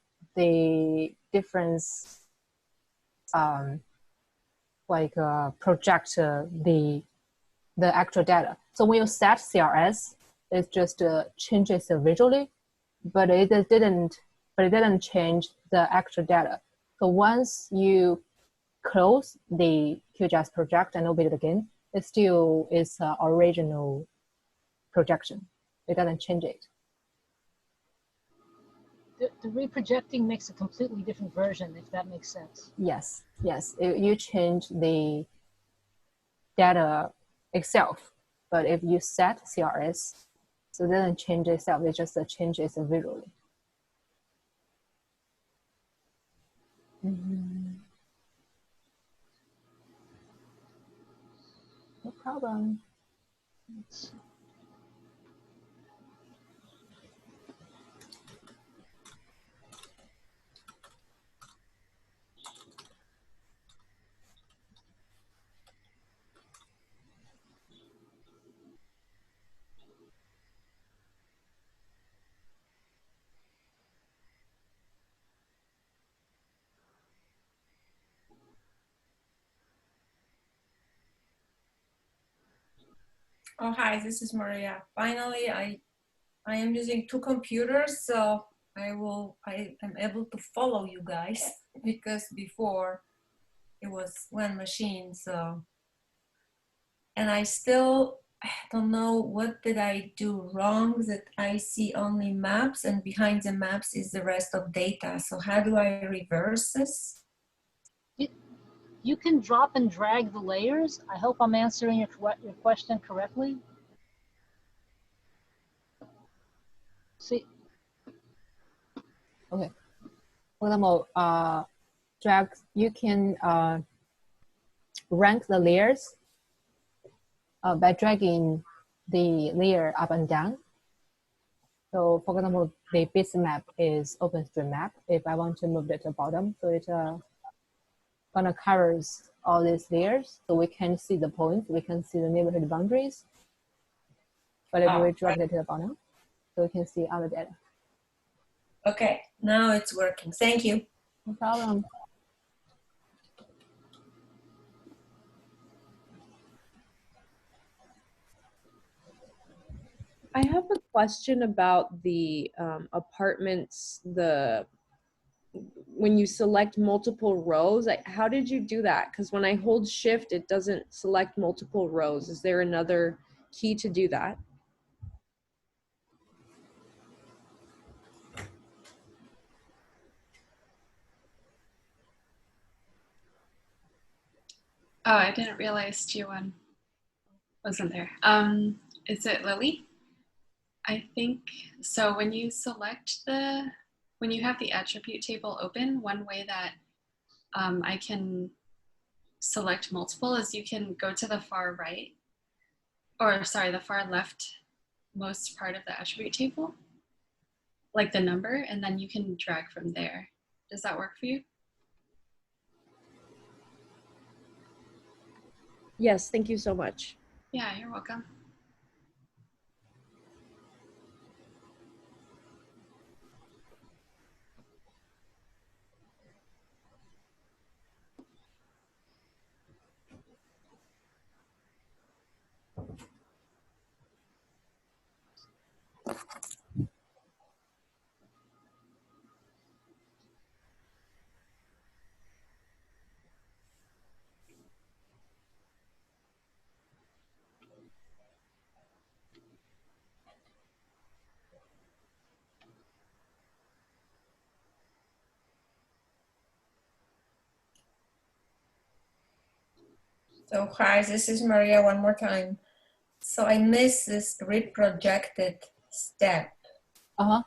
difference project the actual data. So when you set CRS, it just changes it visually, but it didn't change the actual data. So once you close the QGIS project and open it again, it still is original projection. It doesn't change it. The reprojecting makes a completely different version, if that makes sense. Yes. You change the data itself, but if you set CRS, so it doesn't change itself, it just changes visually. No problem. Oh, hi, this is Maria. Finally, I am using two computers, so I am able to follow you guys because before it was one machine, so. And I still don't know what did I do wrong that I see only maps and behind the maps is the rest of data. So how do I reverse this? You can drop and drag the layers. I hope I'm answering your question correctly. See. Okay. For example, drag. You can rank the layers by dragging the layer up and down. So, for example, the base map is OpenStreetMap. If I want to move it to the bottom, so it gonna covers all these layers, so we can see the points, we can see the neighborhood boundaries. But if we drag it to the bottom, so we can see other data. Okay, now it's working. Thank you. No problem. I have a question about the apartments, when you select multiple rows, how did you do that? Because when I hold shift, it doesn't select multiple rows. Is there another key to do that? Oh, I didn't realize G1 wasn't there. Is it Lily? I think so. When you when you have the attribute table open, one way that I can select multiple is you can go to the far right, or sorry, the far left most part of the attribute table, like the number, and then you can drag from there. Does that work for you? Yes, thank you so much. Yeah, you're welcome. So hi, this is Maria one more time. So I missed this reprojected step. Uh-huh.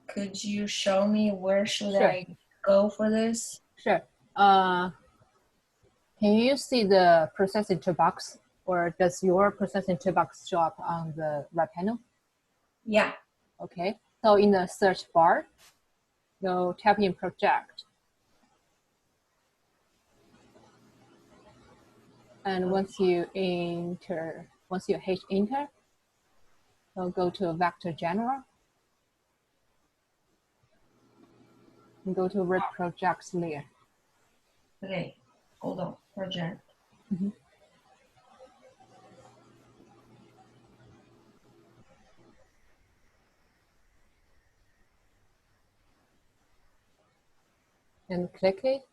Could you show me where should Sure. I go for this? Sure. Can you see the processing toolbox, or does your processing toolbox show up on the right panel? Yeah. Okay. So in the search bar, go tap in project. And once you hit enter, so go to vector general and go to reproject layer. Okay, hold on, project. Mm-hmm. And click it.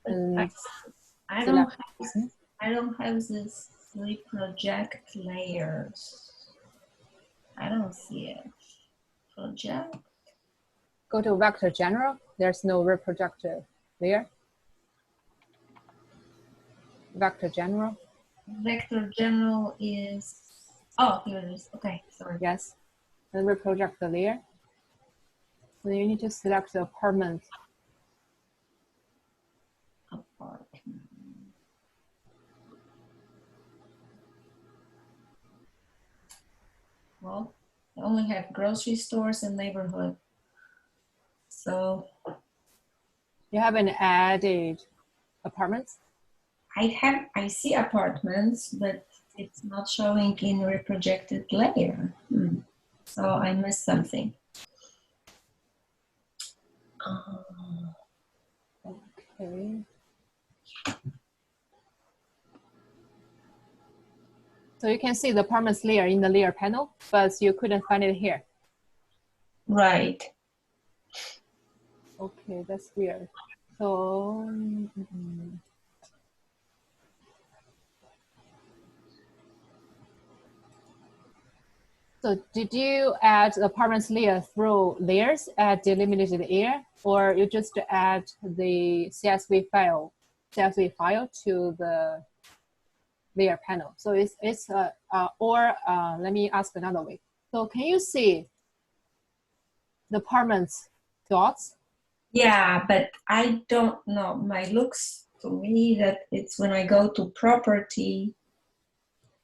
And I don't have this reproject layers. I don't see it. Project. go to vector general. There's no reproject layer. Vector general. Vector general is, oh, here it is. Okay, sorry. Yes. And reproject the layer. Then you need to select the apartment. Apartment. Well, I only have grocery stores and neighborhood. So You haven't added apartments? I see apartments, but it's not showing in reprojected layer. So I missed something. Okay. So you can see the apartments layer in the layer panel, but you couldn't find it here. Right. Okay, that's weird. So, so did you add the apartments layer through layers at delimited area, or you just add the CSV file to the layer panel? So let me ask another way. So can you see the apartments dots? Yeah, but I don't know. My looks to me that it's when I go to property,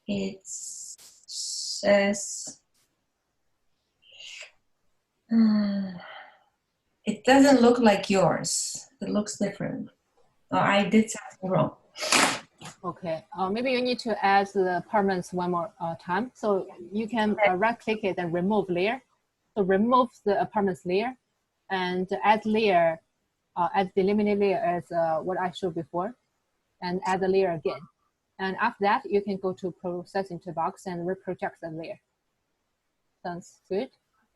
it says it doesn't look like yours. It looks different. Oh, I did something wrong. Okay, maybe you need to add the apartments one more time. So you can right click it and remove layer. So remove the apartments layer and add layer, add delimited layer as what I showed before, and add the layer again. And after that, you can go to processing toolbox and reproject the layer. Sounds good?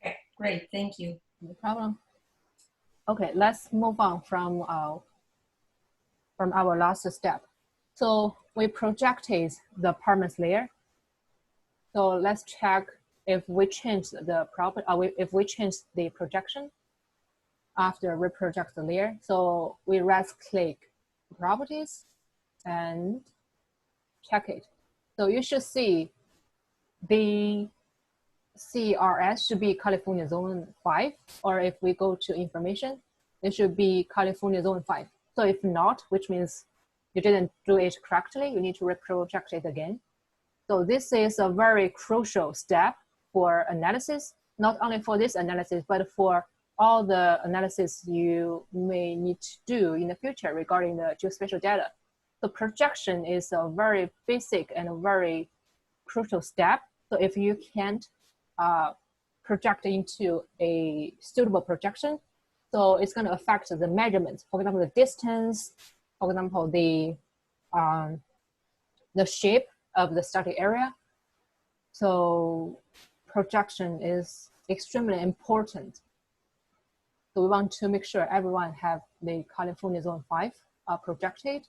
Okay, great, thank you. No problem. Okay, let's move on from our last step. So we projected the apartments layer. So let's check if we change the property, if we change the projection. after reproject the layer. So we right-click properties and check it. So you should see the CRS should be California Zone 5, or if we go to information, it should be California Zone 5. So if not, which means you didn't do it correctly, you need to reproject it again. So this is a very crucial step for analysis, not only for this analysis, but for all the analysis you may need to do in the future regarding the geospatial data. So projection is a very basic and a very crucial step. So if you can't project into a suitable projection, so it's going to affect the measurements. For example, the distance, for example, the shape of the static area. So projection is extremely important. So we want to make sure everyone have the California Zone 5 projected.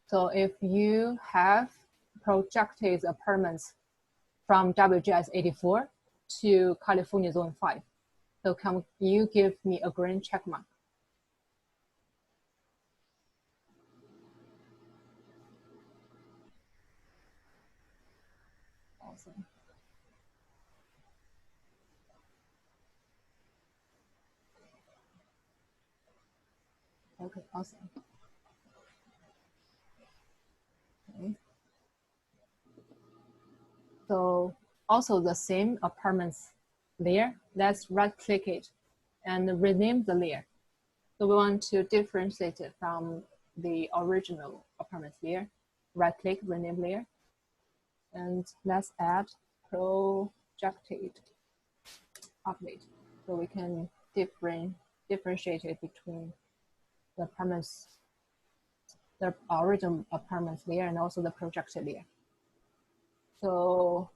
So if you have projected apartments from WGS 84 to California Zone 5, so can you give me a green check mark? Awesome. Okay, awesome. Okay. So also the same apartments layer, let's right click it and rename the layer. So we want to differentiate it from the original apartments layer. Right click, rename layer. And let's add projected update. So we can differentiate it between the apartments, the original apartments layer and also the projected layer. So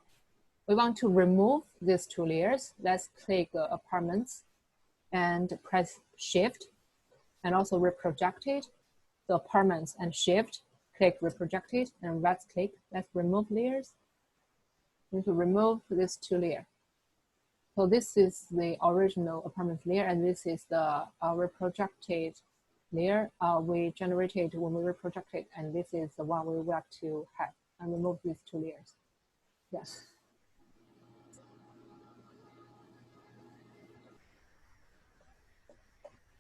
we want to remove these two layers. Let's click apartments and press shift and also reprojected. So apartments and shift, click reprojected and right click. Let's remove layers. We need to remove this two layer. So this is the original apartment layer and this is the reprojected layer we generated when we reprojected, and this is the one we would like to have and remove these two layers. Yes.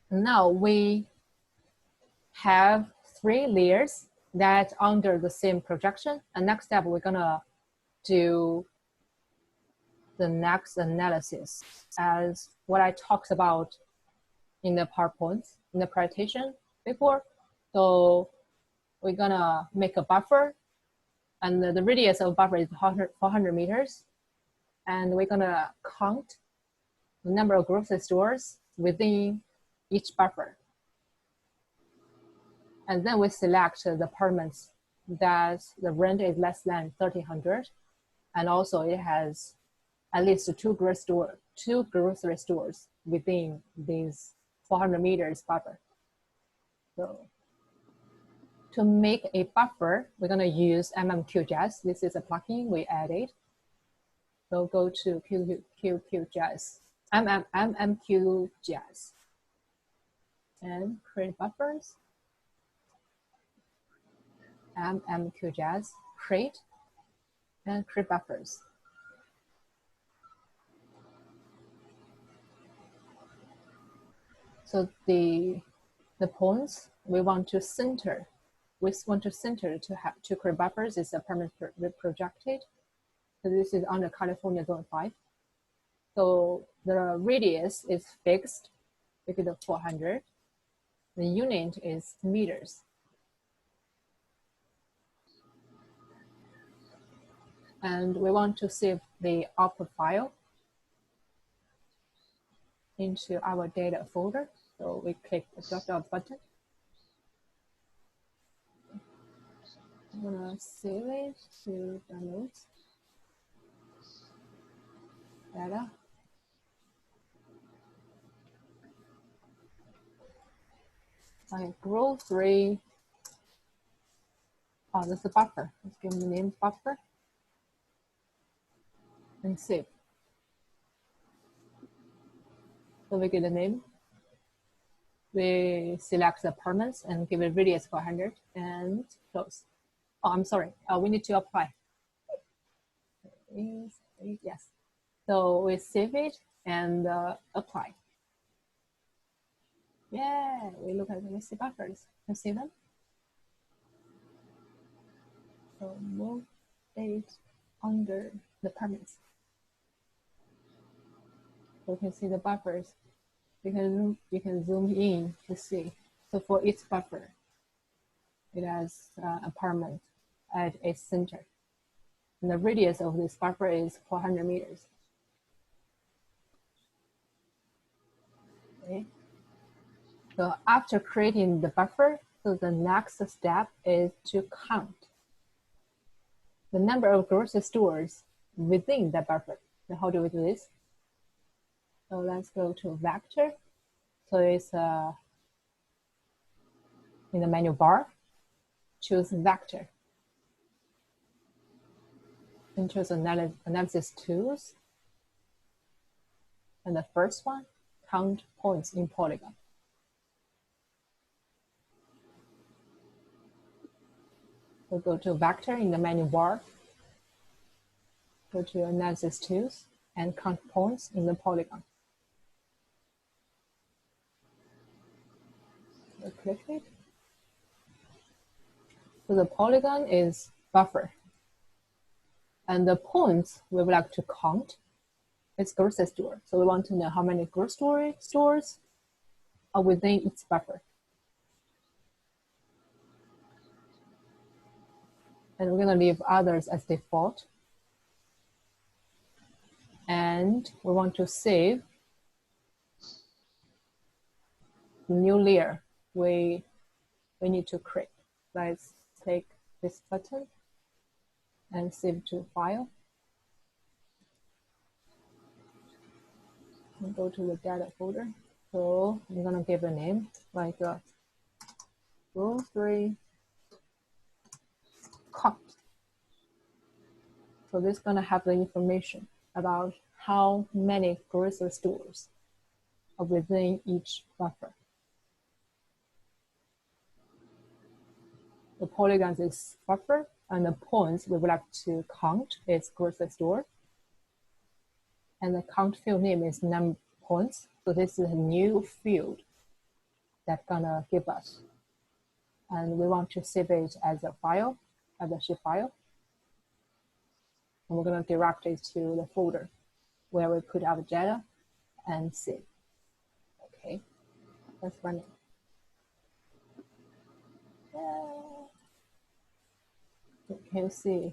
Now we have three layers that under the same projection. And next step, we're gonna do the next analysis as what I talked about in the PowerPoint, in the presentation before. So we're gonna make a buffer, and the radius of buffer is 400 meters. And we're gonna count the number of grocery stores within each buffer. And then we select the apartments that the rent is less than 1,300. And also it has at least two grocery stores within these 400 meters buffer. So to make a buffer, we're gonna use QGIS. This is a plugin we added. So go to QGIS, QGIS, and create buffers. QGIS, create, and create buffers. So the points we want to center, to create buffers is the permanent projected. So this is under California Zone 5. So the radius is fixed, because of 400. The unit is meters. And we want to save the output file into our data folder. So we click the drop-down button. I'm gonna save it to downloads. Data. Okay, grocery. Oh, this is a buffer. Let's give them the name buffer. And save. So we get a name. We select the apartments and give it radius 400 and close. Oh, I'm sorry. We need to apply. Yes. So we save it and apply. Yeah, we look at the see buffers. You see them? So move it under the permits. So you can see the buffers. You can zoom in to see. So for each buffer, it has apartment at its center. And the radius of this buffer is 400 meters. Okay. So after creating the buffer, so the next step is to count the number of grocery stores within that buffer. So how do we do this? So let's go to vector. So it's in the menu bar, choose vector. And choose analysis tools. And the first one, count points in polygon. So go to vector in the menu bar, go to analysis tools and count points in the polygon. So click it. So the polygon is buffer. And the points we would like to count is grocery store. So we want to know how many grocery stores are within each buffer. And we're going to leave others as default. And we want to save the new layer we need to create. Let's click this button and save to file. And go to the data folder. So I'm going to give a name like grocery count. So this is going to have the information about how many grocery stores are within each buffer. The polygons is buffer, and the points we would like to count is grocery store. And the count field name is num points. So this is a new field that's gonna give us. And we want to save it as a file, as a shape file. And we're gonna direct it to the folder where we put our data and save. Okay, let's run it. You can see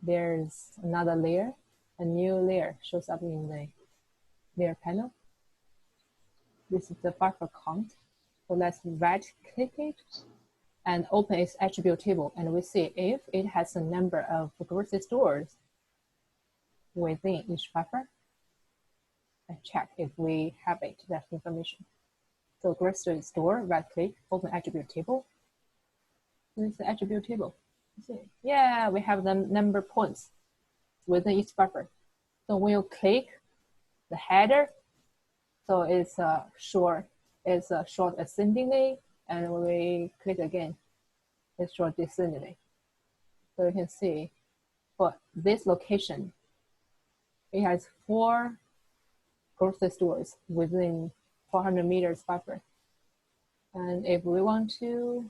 there's another layer, a new layer shows up in the layer panel. This is the buffer count. So let's right click it and open its attribute table. And we see if it has a number of grocery stores within each buffer. And check if we have it, that information. So grocery store, right click, open attribute table. This is the attribute table. See, yeah, we have the number points within each buffer. So when you click the header, so it's a short ascendingly, and when we click again, it's short descendingly. So you can see for this location, it has 4 grocery stores within 400 meters buffer. And if we want to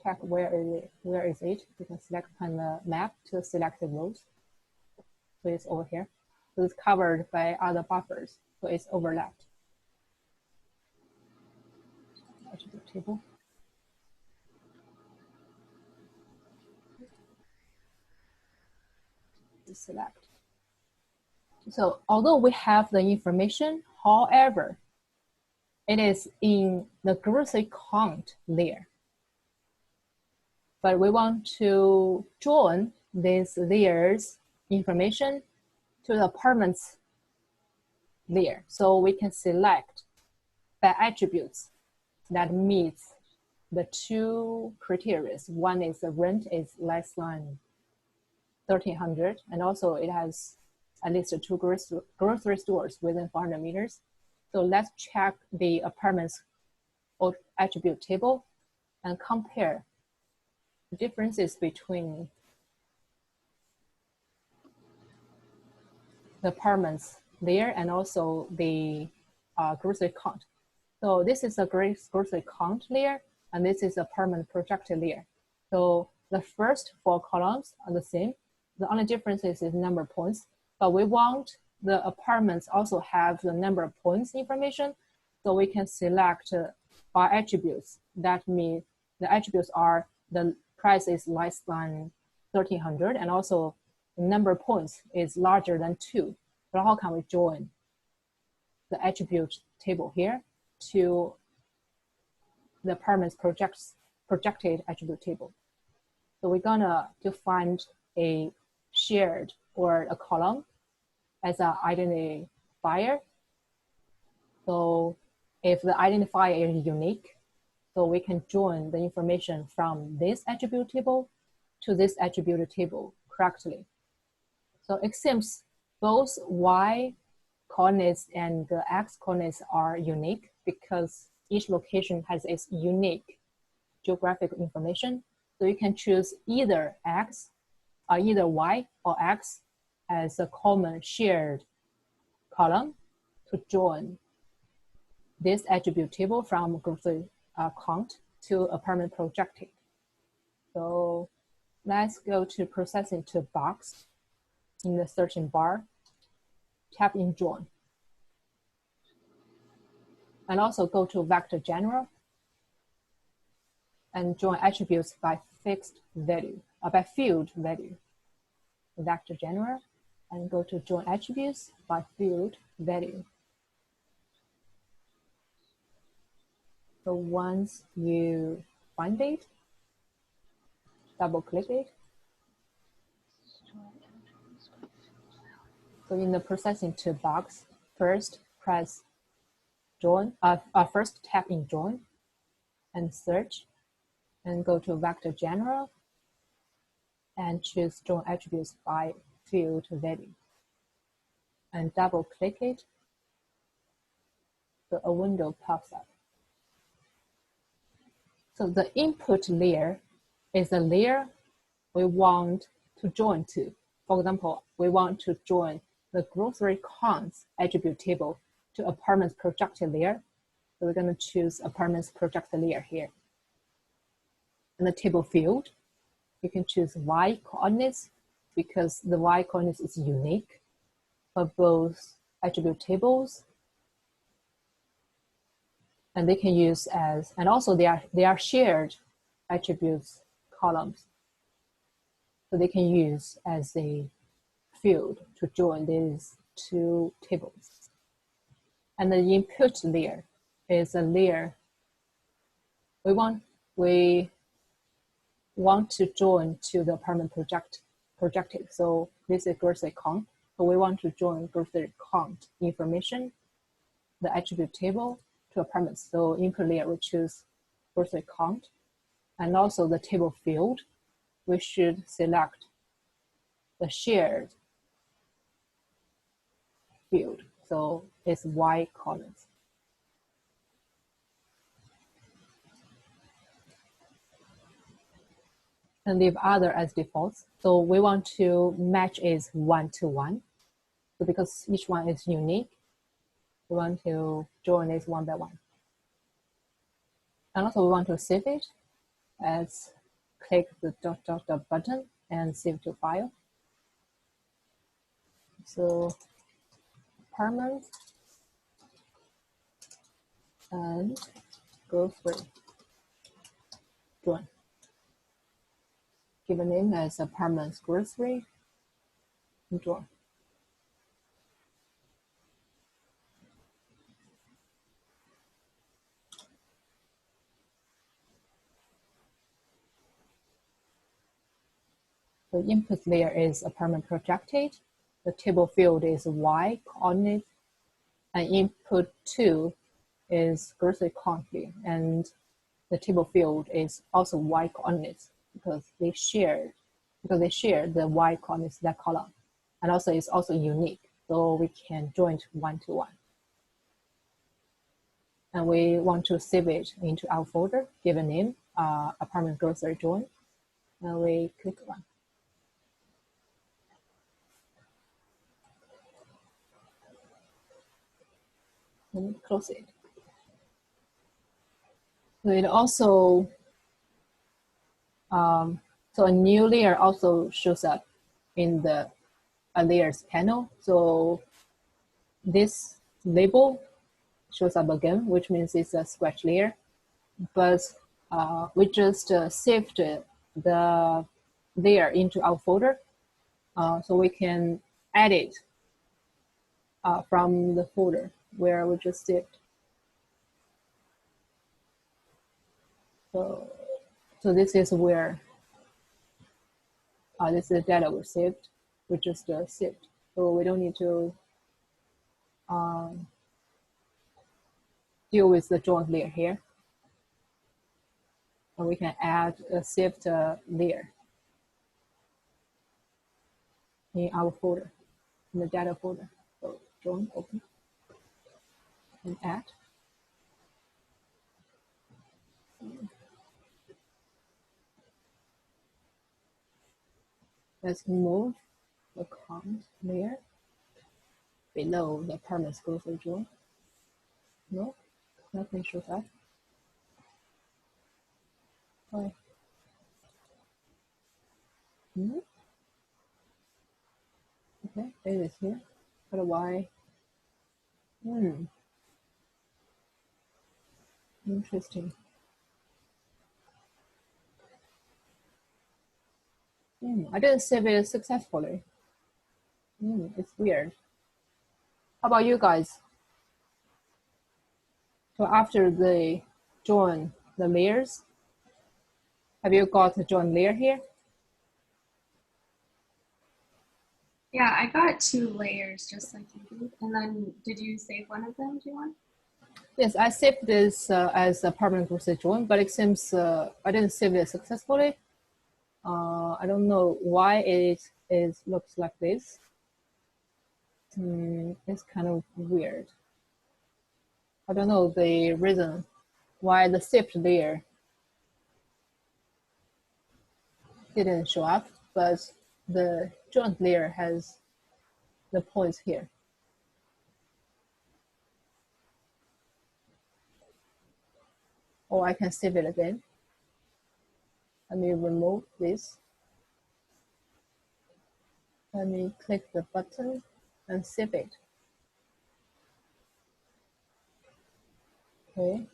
check where is it, you can select on the map to select the rows. So it's over here. So it's covered by other buffers, so it's overlapped. Attribute table. Select. So although we have the information, however, it is in the grocery count layer. But we want to join this layer's information to the apartments layer. So we can select by attributes that meets the 2 criteria. One is the rent is less than 1,300, and also it has at least 2 grocery stores within 400 meters. So let's check the apartments attribute table and compare the differences between the apartments there and also the grocery count. So this is a grocery count layer, and this is a apartment projected layer. So the first 4 columns are the same. The only difference is number of points, but we want the apartments also have the number of points information, so we can select by attributes. That means the attributes are the price is less than 1,300, and also the number of points is larger than 2. So how can we join the attribute table here to the apartments projected attribute table? So we're gonna define a shared or a column as an identifier. So if the identifier is unique, so we can join the information from this attribute table to this attribute table correctly. So it seems both y coordinates and the x coordinates are unique because each location has its unique geographic information. So you can choose either x, or either y or x as a common shared column to join this attribute table from grocery count to apartment projected. So let's go to processing to box in the searching bar, tap in join. And also go to vector general and join attributes by fixed value, or by field value. Vector general, and go to join attributes by field value. So once you find it, double click it. So in the processing toolbox, first press join, first tap in join and search, and go to vector general and choose join attributes by field value and double click it. So a window pops up. So the input layer is the layer we want to join to. For example, we want to join the grocery counts attribute table to apartments projected layer. So we're going to choose apartments projected layer here. And the table field, you can choose y coordinates because the y coordinates is unique for both attribute tables. And they can use as, and also they are shared attributes columns. So they can use as a field to join these 2 tables. And the input layer is a layer we want to join to the apartment projected. So this is grocery count. So we want to join grocery count information, the attribute table to apartments. So input layer, we choose grocery count. And also the table field, we should select the shared field. So it's y coordinates. And leave other as defaults. So we want to match is 1 to 1. So because each one is unique, we want to join this 1 by 1. And also we want to save it as click the ... button and save to file. So apartments and grocery join. Give a name as apartments grocery join. The input layer is apartment projected. The table field is y coordinate, and input 2 is grocery count, and the table field is also y coordinates because they share the y coordinates that column. And also it's also unique, so we can join one-to-one. And we want to save it into our folder, give a name, apartment grocery join, and we click run. And close it. So it also, so a new layer also shows up in the layers panel. So this label shows up again, which means it's a scratch layer. But we just saved the layer into our folder, so we can edit from the folder where we just saved. So this is where this is the data we saved. We just saved, so we don't need to deal with the joint layer here. And we can add a saved layer in our folder, in the data folder. So join, open, and add. Let's move the count layer below the apartment grocery join. No, nothing shows up. Why? Okay, it is here. But why? Interesting. I didn't save it successfully. It's weird. How about you guys? So after they join the layers, have you got the join layer here? Yeah, I got 2 layers just like you did. And then did you save one of them, Jiwon? Yes, I saved this as a permanent grocery join, but it seems I didn't save it successfully. I don't know why it looks like this. It's kind of weird. I don't know the reason why the saved layer didn't show up, but the joint layer has the points here. Or I can save it again. Let me remove this. Let me click the button and save it. Okay,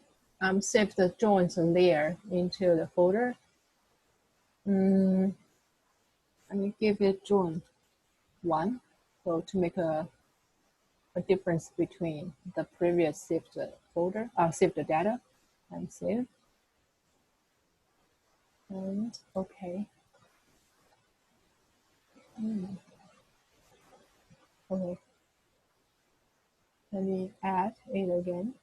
save the joints layer into the folder. Let me give it joint 1, so to make a difference between the previous saved folder, saved data, and save. And okay. Okay. Let me add it again.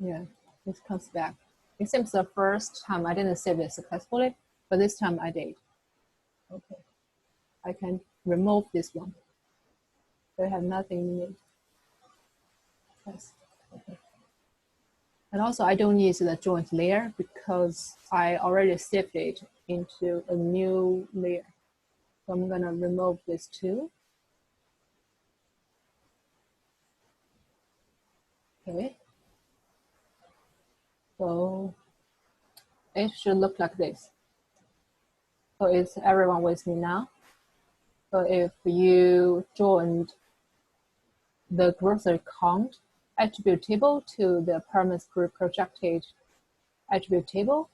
Yeah, this comes back. It seems the first time I didn't save it successfully, but this time I did. Okay, I can remove this one. So I have nothing in it. Yes. Okay. And also I don't use the joint layer because I already saved it into a new layer. So I'm gonna remove this too. Okay. So it should look like this. So is everyone with me now? So if you joined the grocery count attribute table to the apartments group projected attribute table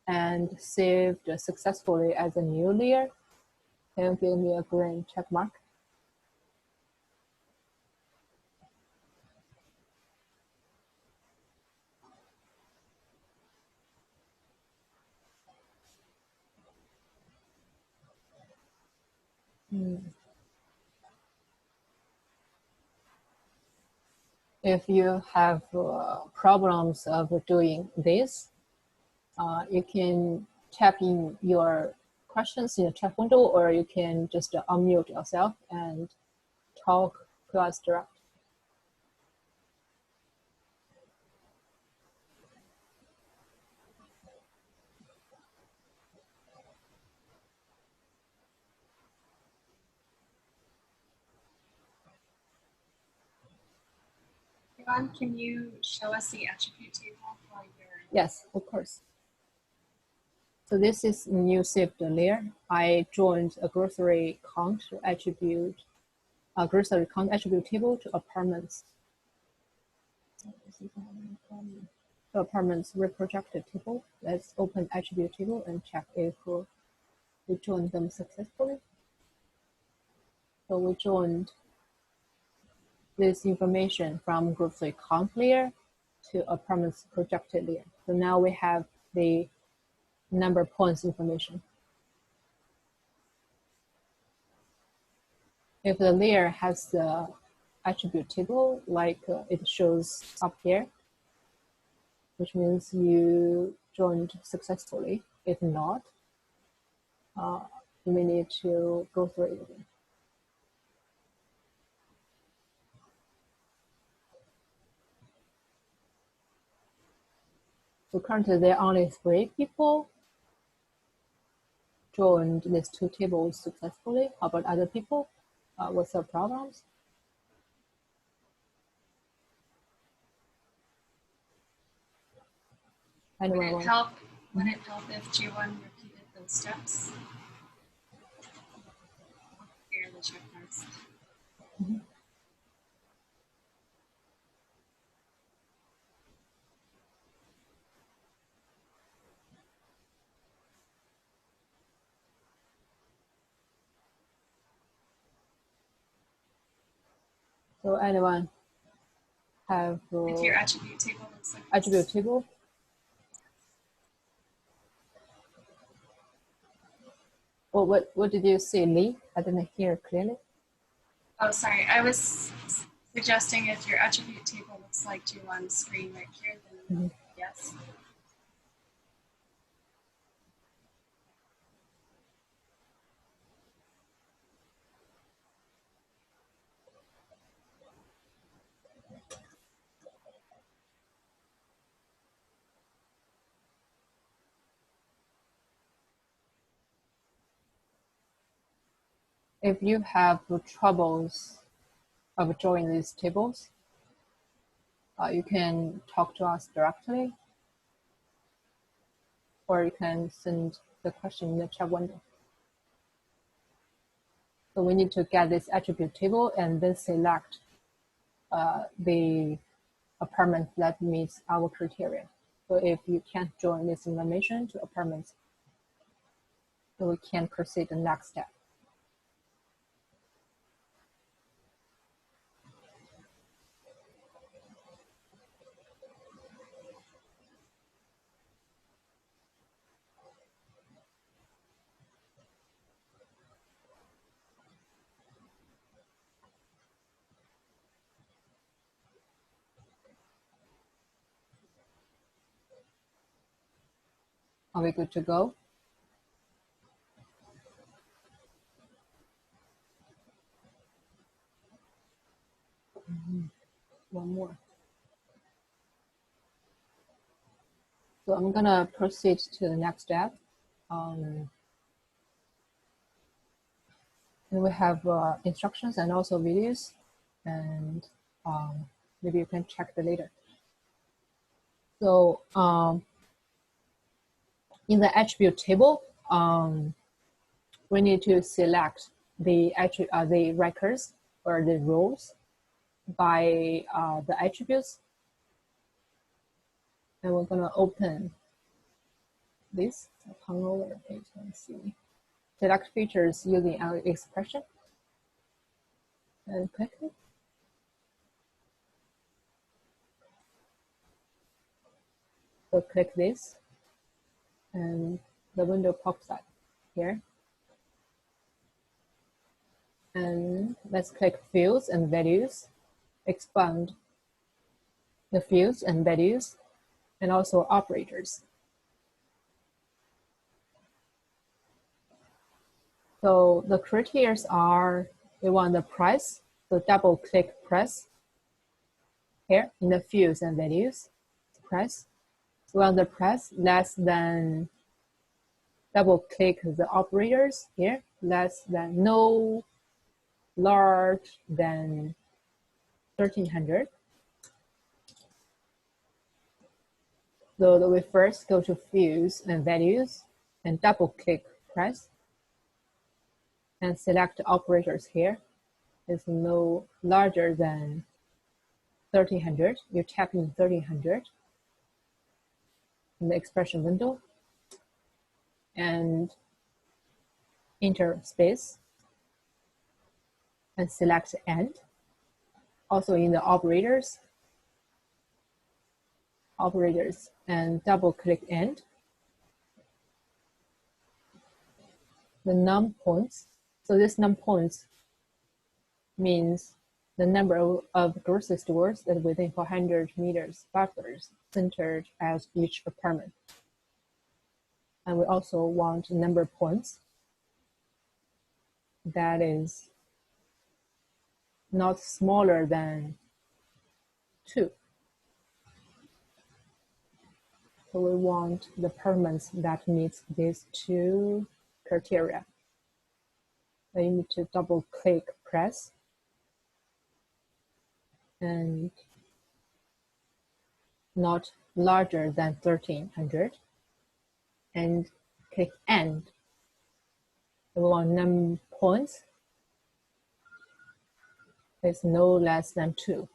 and saved successfully as a new layer, can you give me a green check mark? If you have problems of doing this, you can type in your questions in the chat window, or you can just unmute yourself and talk to us direct. Yvonne, can you show us the attribute table for your? Yes, of course. So this is a new saved layer. I joined a grocery count attribute, a grocery count attribute table to apartments. The apartments reprojected table. Let's open attribute table and check if we joined them successfully. So we joined this information from grocery count layer to apartments projected layer. So now we have the number of points information. If the layer has the attribute table like it shows up here, which means you joined successfully. If not, you may need to go through it again. So currently there are only 3 people joined these 2 tables successfully. How about other people? What's their problems? Would it help if G1 repeated those steps? Here in the check marks. So anyone have If your attribute table looks like attribute this. table? Well, what did you say, Lee? I didn't hear clearly. Oh, sorry. I was suggesting if your attribute table looks like G1's screen right here, then yes. If you have troubles of drawing these tables, you can talk to us directly, or you can send the question in the chat window. So we need to get this attribute table and then select the apartment that meets our criteria. So if you can't join this information to apartments, then we can proceed the next step. Are we good to go? One more. So I'm gonna proceed to the next step. And we have instructions and also videos, and maybe you can check the later. So in the attribute table, we need to select the records or the rows by the attributes, and we're gonna open this. Hung over it and see. Select features using our expression and click it. So click this and the window pops up here. And let's click fields and values, expand the fields and values, and also operators. So the criteria are, we want the price, so double click price here in the fields and values, price. We want the price less than, double click the operators here, less than, no large than 1300. So we first go to fields and values and double click price and select operators here. It's no larger than 1300. You type in 1300 in the expression window and enter space and select end. Also in the operators and double click end. The num points. So this num points means the number of grocery stores that within 400 meters buffers centered at each apartment. And we also want number points that is not smaller than 2. So we want the apartments that meets these 2 criteria. So you need to double click press and not larger than 1300 and click end. We want num points is no less than 2.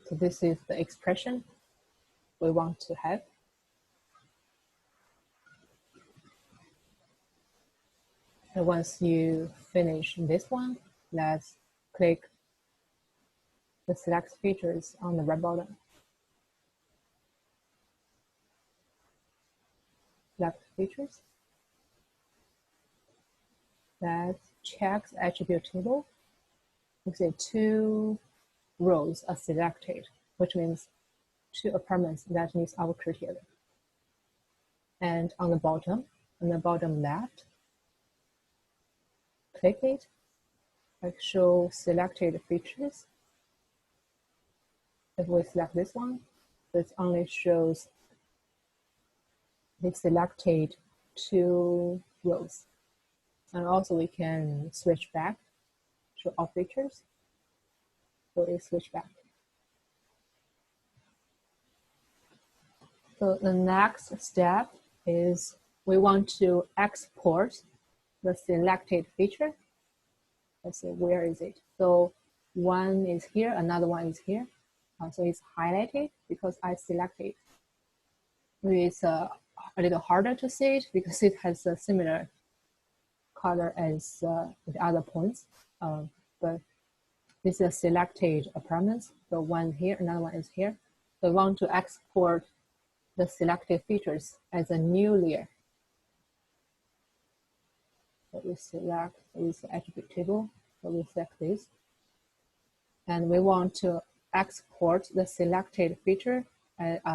So this is the expression we want to have. And once you finish this one, let's click the select features on the right bottom. Select features. Let's check the attribute table. You see 2 rows are selected, which means 2 apartments that meets our criteria. And on the bottom left, click it, like show selected features. If we select this one, this only shows the selected 2 rows. And also we can switch back to all features. So we switch back. So the next step is we want to export the selected feature. Let's see, where is it? So one is here, another one is here. So it's highlighted because I selected. Maybe it's a little harder to see it because it has a similar color as the other points. But this is selected apartments. So one here, another one is here. So we want to export the selected features as a new layer. So we select this attribute table. So we select this. And we want to export the selected feature,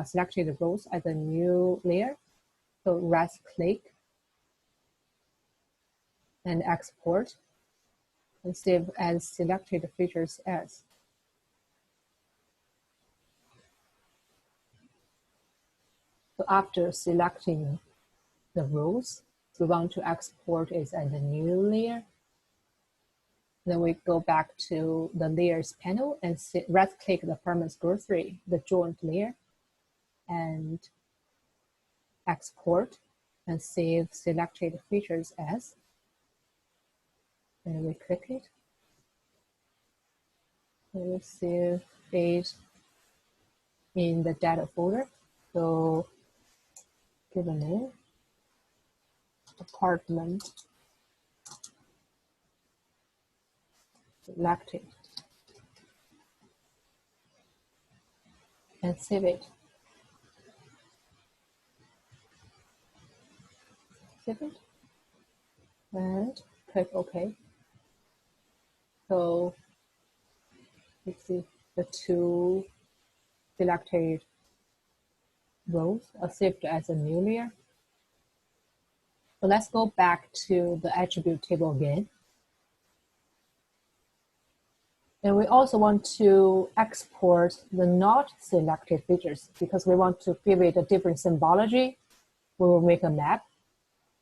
selected rows as a new layer. So right click and export and save as selected features as. So after selecting the rows, we want to export it as a new layer. Then we go back to the layers panel and right click the apartments grocery, the joint layer, and export and save selected features as. And we click it. And we save it in the data folder. So give a name, apartment selected, and save it. Save it and click OK. So let's see, the two selected rows are saved as a new layer. So let's go back to the attribute table again. And we also want to export the not selected features because we want to give it a different symbology when we make a map.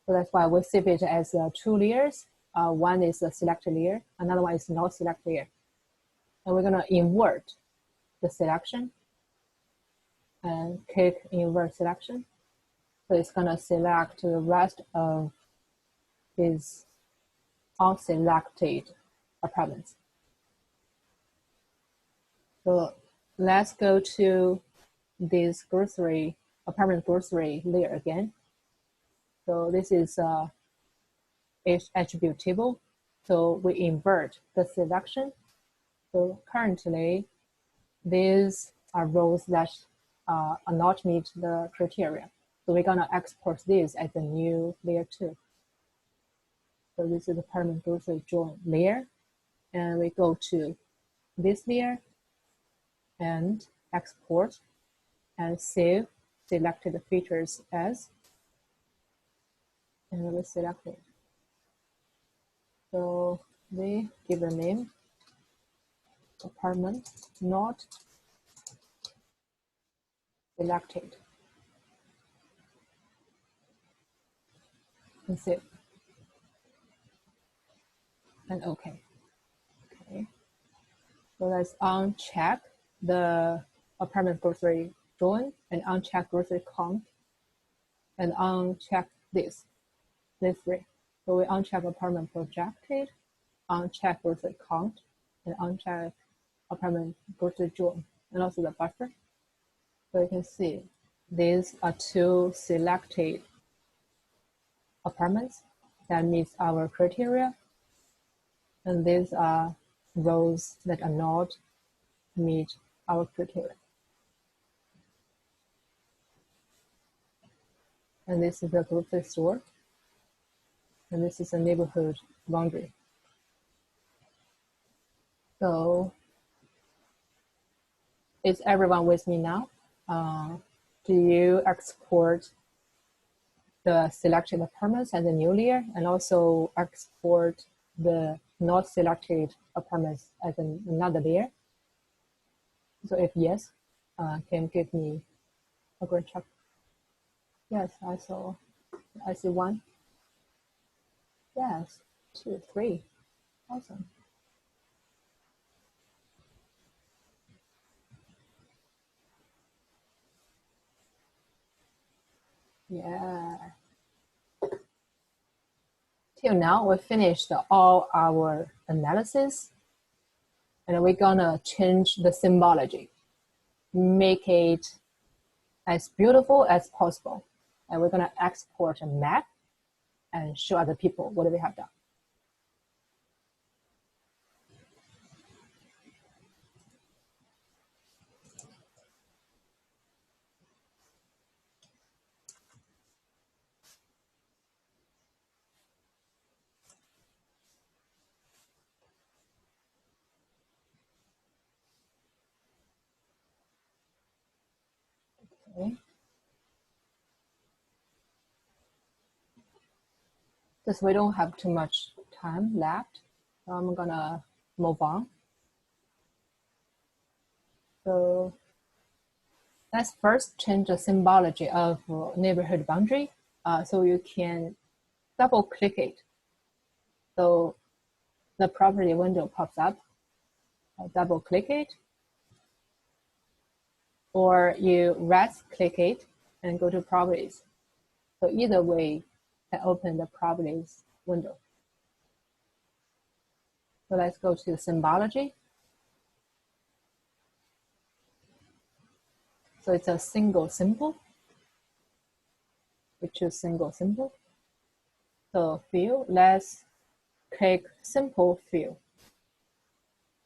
So that's why we save it as two layers. One is a selected layer, another one is not selected layer. And we're gonna invert the selection and click invert selection. So it's gonna select the rest of these unselected apartments. So let's go to this apartment grocery layer again. So this is each attribute table. So we invert the selection. So currently, these are rows that are not meet the criteria. So we're gonna export this as a new layer too. So this is the apartment grocery join layer. And we go to this layer and export and save selected features as, and we select it. So we give a name, apartment not selected, and save, and okay. Okay, so let's uncheck the apartment grocery join and uncheck grocery count and uncheck these three. So we uncheck apartment projected, uncheck grocery count, and uncheck apartment grocery join, and also the buffer. So you can see these are two selected apartments that meet our criteria, and these are rows that are not meet our criteria. And this is the grocery store, and this is a neighborhood boundary. So is everyone with me now? Do you export the selected apartments as a new layer and also export the not selected apartments as another layer? So if yes, can you give me a green check? Yes, I see one. Yes, 2, 3, awesome. Yeah. Till now, we finished all our analysis, and we're gonna change the symbology, make it as beautiful as possible. And we're gonna export a map and show other people what we have done. Okay. Because we don't have too much time left, so I'm gonna move on. So let's first change the symbology of neighborhood boundary. So you can double click it. So the property window pops up, double click it, or you right click it and go to properties. So either way, I open the properties window. So let's go to symbology. So it's a single symbol. We choose single symbol. So fill, let's click simple fill.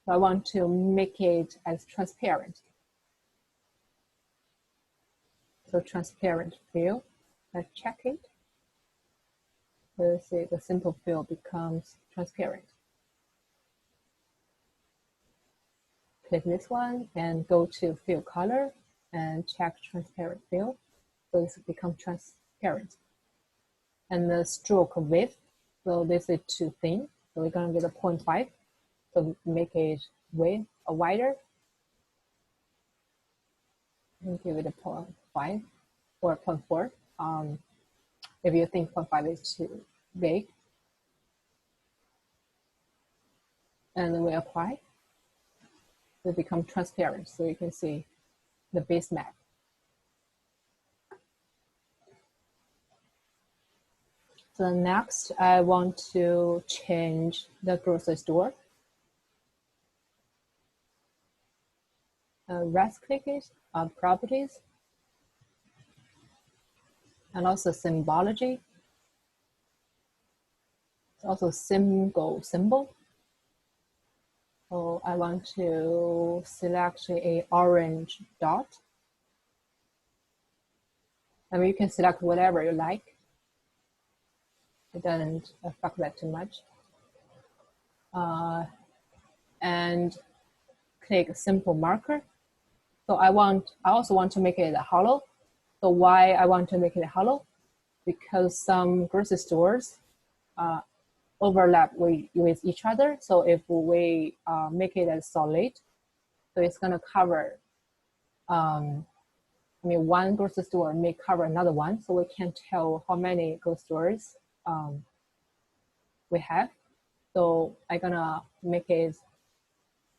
So I want to make it as transparent. So transparent fill, let's check it. Let's see, the simple fill becomes transparent. click this one and go to fill color and check transparent fill. So it's become transparent. And the stroke width, so this is too thin. So we're gonna give it 0.5. So make it wider. And give it a 0.5 or 0.4. If you think 0.5 is too big. And then we apply. It becomes transparent, so you can see the base map. So next, I want to change the grocery store. Right click it on properties, and also symbology. It's also symbol. So I want to select a orange dot. I mean, you can select whatever you like. It doesn't affect that too much. And click simple marker. So I also want to make it hollow. So why I want to make it hollow? Because some grocery stores overlap with each other. So if we make it as solid, so it's gonna cover, one grocery store may cover another one, so we can tell how many grocery stores we have. So I'm gonna make it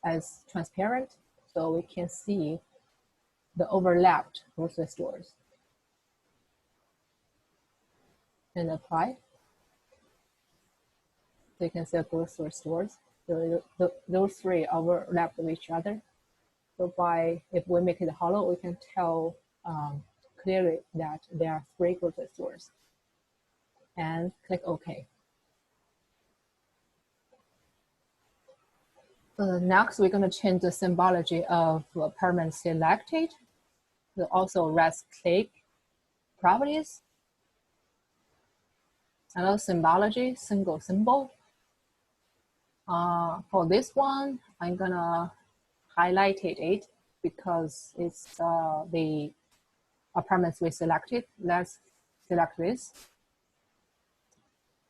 as transparent so we can see the overlapped grocery stores. And apply. So you can see grocery stores. So those three overlap with each other. So if we make it hollow, we can tell clearly that there are 3 grocery stores. And click OK. So next, we're going to change the symbology of permanent selected. So also right-click properties. Another symbology, single symbol. For this one, I'm gonna highlight it because it's the apartments we selected. Let's select this.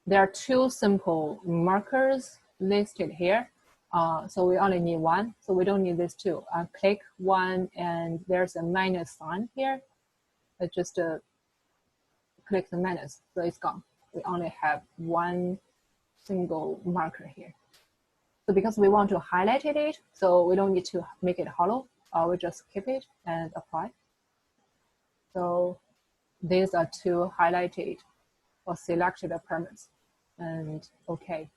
There are 2 simple markers listed here. So we only need 1, so we don't need this 2. Click 1 and there's a minus sign here. I just click the minus, so it's gone. We only have 1 single marker here. So because we want to highlight it, so we don't need to make it hollow. We just keep it and apply. So these are 2 highlighted or selected apartments, and OK.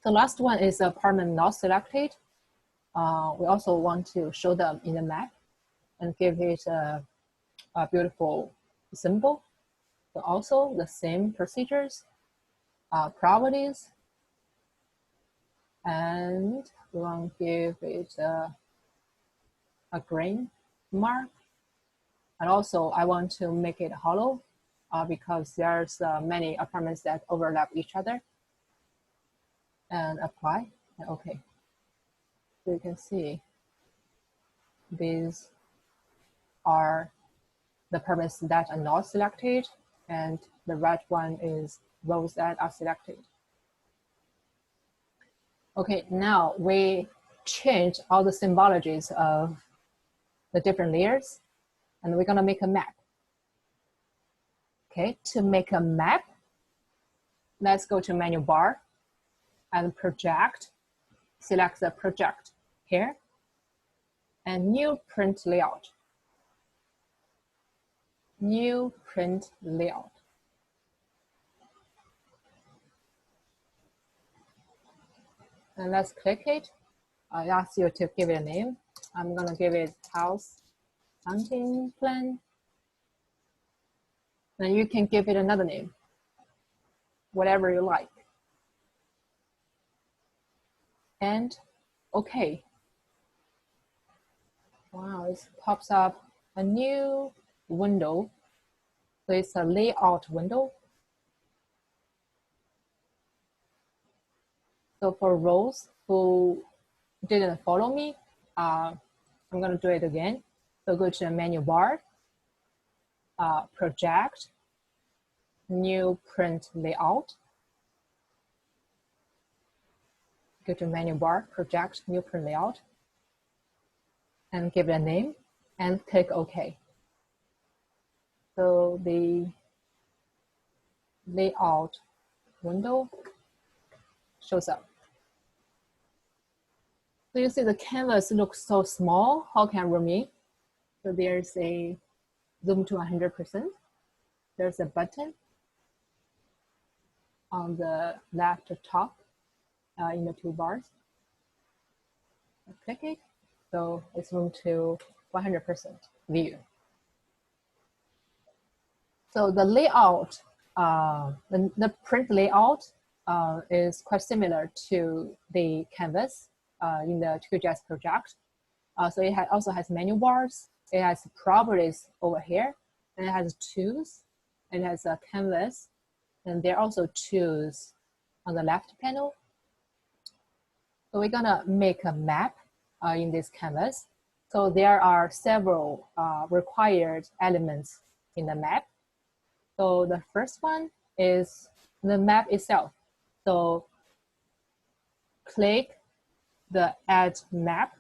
The last one is apartment not selected. We also want to show them in the map and give it a beautiful symbol. So also the same procedures, properties, and we want to give it a green mark. And also I want to make it hollow because there's many apartments that overlap each other. And apply, and OK. So you can see these are the apartments that are not selected, and the red one is those that are selected. Okay, now we change all the symbologies of the different layers, and we're gonna make a map. Okay, to make a map, let's go to menu bar and project, select the project here, and new print layout. New print layout. And let's click it. I ask you to give it a name. I'm gonna give it house hunting plan. Then you can give it another name, whatever you like. And OK. Wow, it pops up a new window. So it's a layout window. So for those who didn't follow me, I'm gonna do it again. So go to the menu bar, project, new print layout. Go to menu bar, project, new print layout, and give it a name, and click OK. So the layout window shows up. So you see the canvas looks so small. How can I zoom in? So there's a zoom to 100%. There's a button on the left top in the toolbars. Click it. So it's zoomed to 100% view. So the layout, the print layout is quite similar to the canvas in the QGIS project. So it also has menu bars. It has properties over here, and it has tools. It has a canvas, and there are also tools on the left panel. So we're gonna make a map in this canvas. So there are several required elements in the map. So the first one is the map itself. So click the Add Map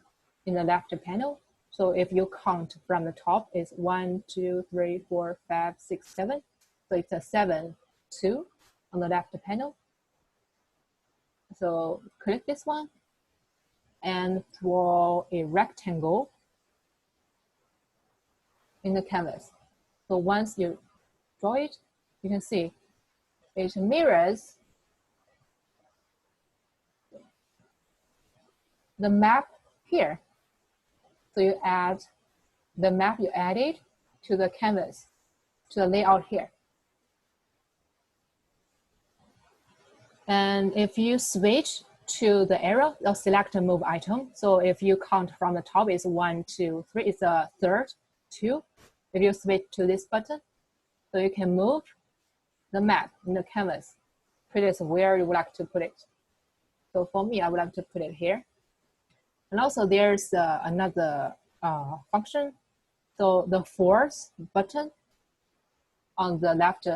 in the left panel. So if you count from the top, it's 1, 2, 3, 4, 5, 6, 7. So it's a 7, 2 on the left panel. So click this one and draw a rectangle in the canvas. So once you draw it, you can see it mirrors the map here. So you add the map you added to the canvas, to the layout here. And if you switch to the arrow, you'll select a move item. So if you count from the top, it's 1, 2, 3, it's a third, 2. If you switch to this button, so you can move the map in the canvas, put it where you would like to put it. So for me, I would like to put it here. And also there's another function. So the fourth button on the left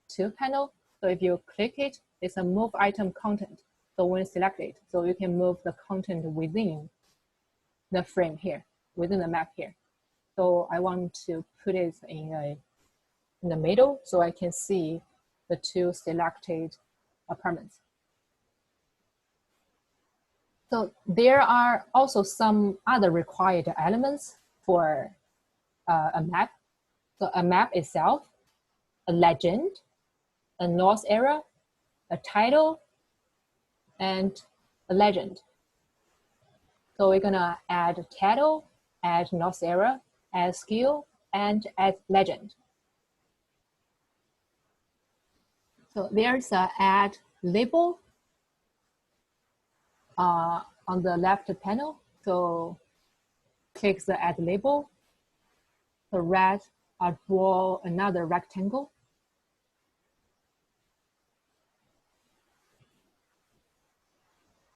two panel. So if you click it, it's a move item content. So when you select it, so you can move the content within the frame here, within the map here. So I want to put it in the middle so I can see the two selected apartments. So there are also some other required elements for a map. So a map itself, a legend, a north arrow, a title, and a legend. So we're gonna add title, add north arrow, add skill, and add legend. So there's a add label on the left panel. So click the add label. So red, I'll draw another rectangle.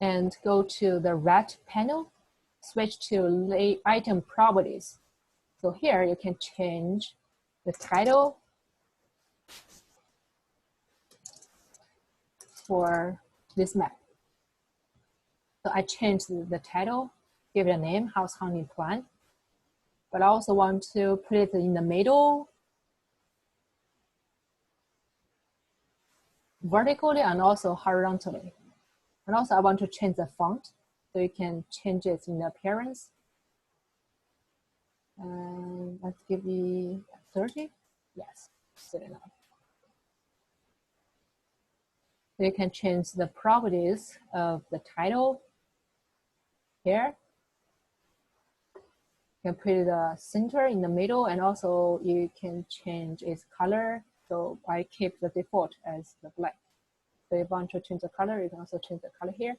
And go to the red panel, switch to item properties. So here you can change the title for this map. So I changed the title, give it a name, house hunting plan. But I also want to put it in the middle, vertically and also horizontally. And also I want to change the font, so you can change it in the appearance. And let's give it 30. Yes, good enough. So you can change the properties of the title here. You can put the center in the middle, and also you can change its color. So I keep the default as the black. So if you want to change the color, you can also change the color here.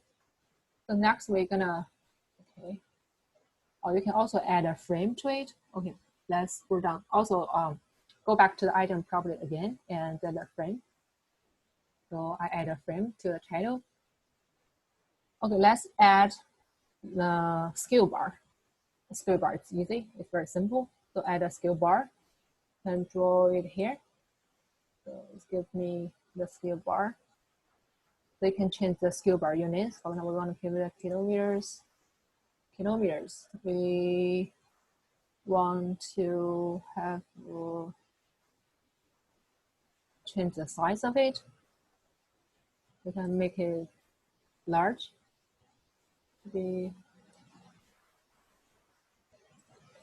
So next we're gonna, okay. Oh, you can also add a frame to it. Okay, let's scroll down. Also, go back to the item property again and then the frame. So I add a frame to the title. Okay, let's add the skill bar. The skill bar, it's easy, it's very simple. So add a skill bar and draw it here. So it gives me the skill bar. They can change the skill bar units. For example, we want to give it kilometers. Kilometers. We want to have change the size of it. We can make it large. We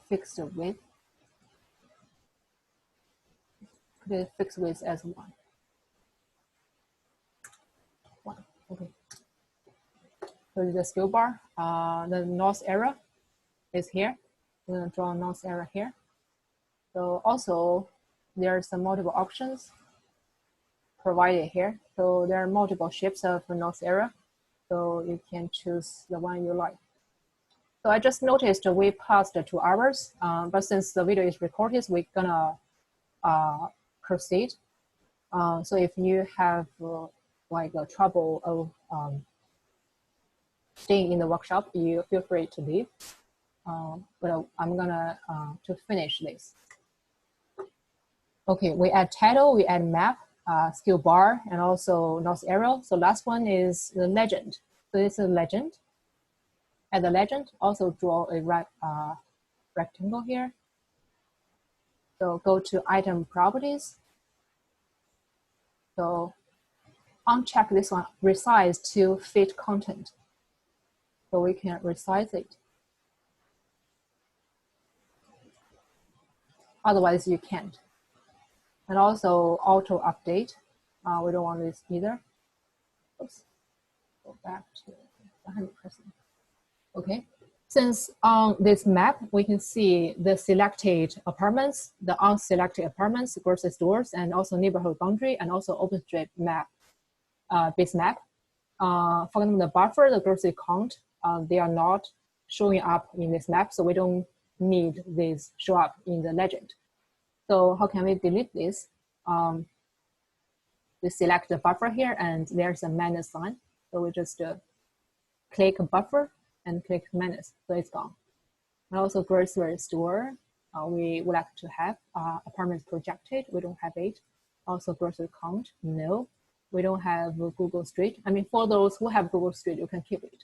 fix the width. The fixed width as 1. Okay. So the skill bar, the north arrow is here. We're gonna draw a north arrow here. So also there are some multiple options provided here. So there are multiple shapes of the north arrow. So you can choose the one you like. So I just noticed we passed 2 hours, but since the video is recorded, we're gonna proceed. So if you have like a trouble of staying in the workshop, you feel free to leave. But I'm gonna to finish this. Okay, we add title, we add map, skill bar, and also north arrow. So last one is the legend. So this is a legend. Add the legend, also draw a rectangle here. So go to item properties. So uncheck this one, resize to fit content. So we can resize it. Otherwise you can't. And also auto update. We don't want this either. Oops. Go back to 100%. Okay. Since on this map, we can see the selected apartments, the unselected apartments, grocery stores, and also neighborhood boundary, and also OpenStreetMap base map. For example, the buffer, the grocery count, they are not showing up in this map, so we don't need this show up in the legend. So how can we delete this? We select the buffer here, and there's a minus sign. So we just click buffer and click minus, so it's gone. And also grocery store, we would like to have apartments projected. We don't have it. Also grocery count, no. We don't have Google Street. I mean, for those who have Google Street, you can keep it.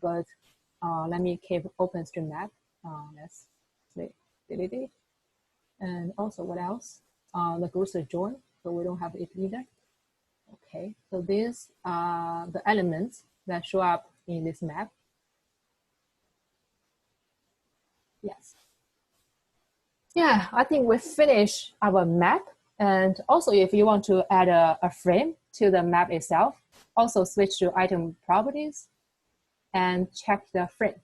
But let me keep OpenStreetMap. Let's delete it. And also what else? The grocery join, so we don't have it either. Okay, so these are the elements that show up in this map. Yes. Yeah, I think we finished our map. And also if you want to add a frame to the map itself, also switch to item properties and check the frame.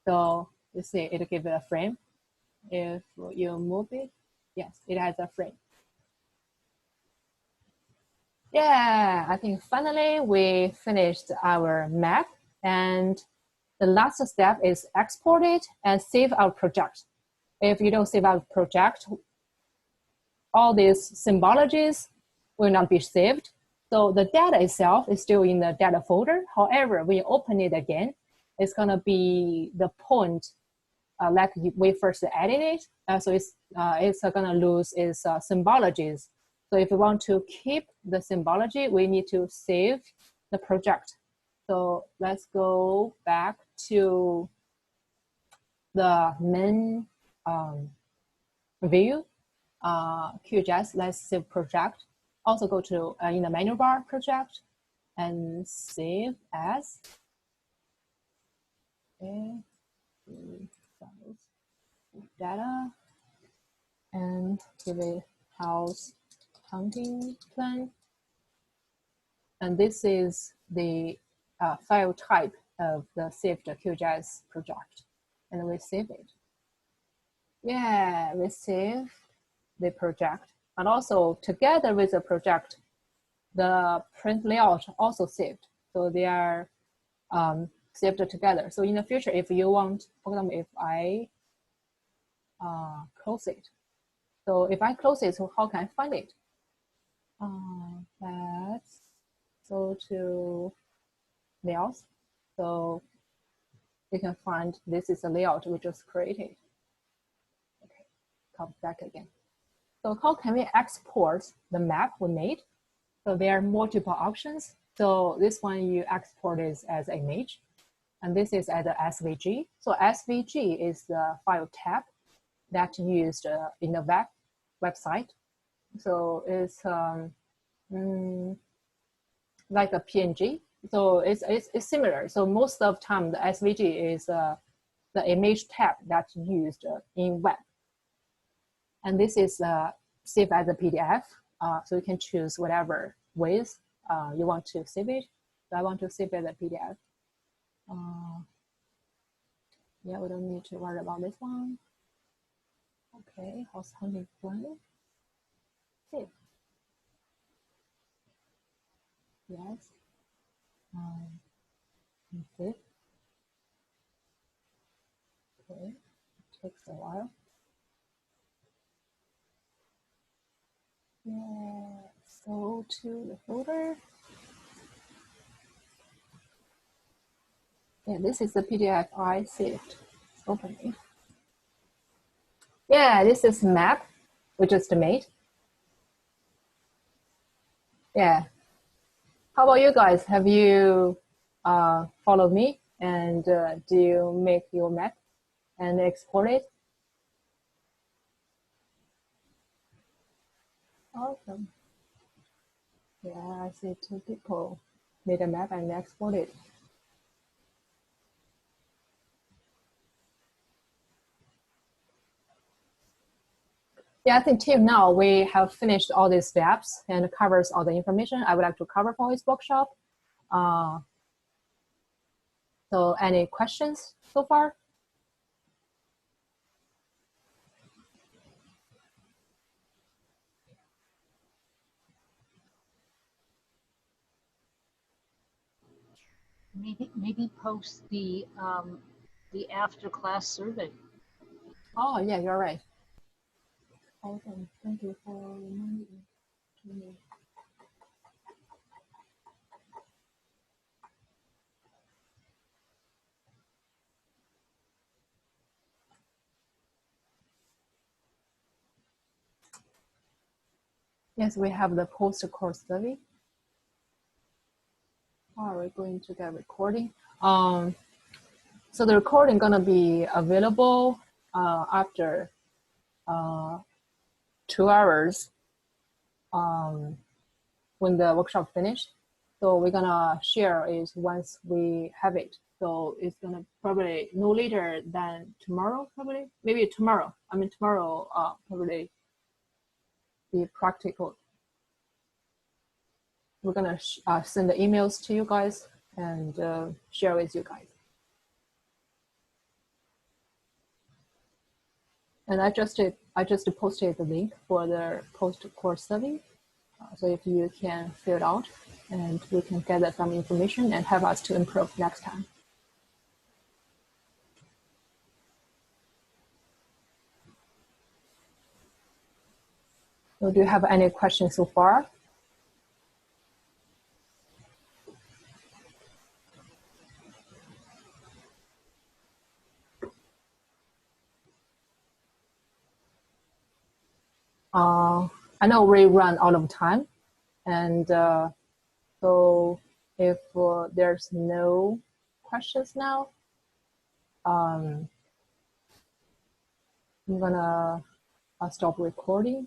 So you see it gives a frame. If you move it, yes, it has a frame. Yeah, I think finally we finished our map, and the last step is export it and save our project. If you don't save our project, all these symbologies will not be saved. So the data itself is still in the data folder. However, when you open it again, it's gonna be the point like we first added it. So it's gonna lose its symbologies. So if we want to keep the symbology, we need to save the project. So let's go back to the main view, QGIS, let's save project. Also go to in the menu bar project and save as. Okay. Data and give it house counting plan. And this is the file type of the saved QGIS project. And we save it. Yeah, we save the project. And also together with the project, the print layout also saved. So they are saved together. So in the future, if you want, for example, if I close it. So if I close it, so how can I find it? Let's go to layouts. So you can find this is the layout we just created. Okay, come back again. So how can we export the map we made? So there are multiple options. So this one you export it as image, and this is as a SVG. So SVG is the file type that's used in the website. So it's like a PNG. So it's similar. So most of the time the SVG is the image type that's used in web. And this is saved as a PDF. So you can choose whatever ways you want to save it. So I want to save it as a PDF. Yeah, we don't need to worry about this one. Okay, house hunting plan. Save. Yes. Save. Okay, it takes a while. Yeah, go to the folder. Yeah, this is the PDF I saved. Open it. Yeah, this is map we just made. Yeah. How about you guys? Have you followed me? And do you make your map and export it? Awesome. Yeah, I see 2 people made a map and export it. Yeah, I think till now we have finished all these steps and covers all the information I would like to cover for this workshop. So any questions so far? Maybe post the after class survey. Oh yeah, you're right. Awesome. Thank you for reminding me. Yes, we have the post-course survey. Are we going to get recording? So the recording gonna be available after 2 hours when the workshop finished. So we're gonna share it once we have it. So it's gonna probably no later than tomorrow, probably. Maybe tomorrow. I mean tomorrow probably be practical. We're gonna send the emails to you guys and share with you guys. And I just posted the link for the post-course survey. So if you can fill it out and we can gather some information and help us to improve next time. So do you have any questions so far? I know we run out of time, and so if there's no questions now, I'm gonna stop recording.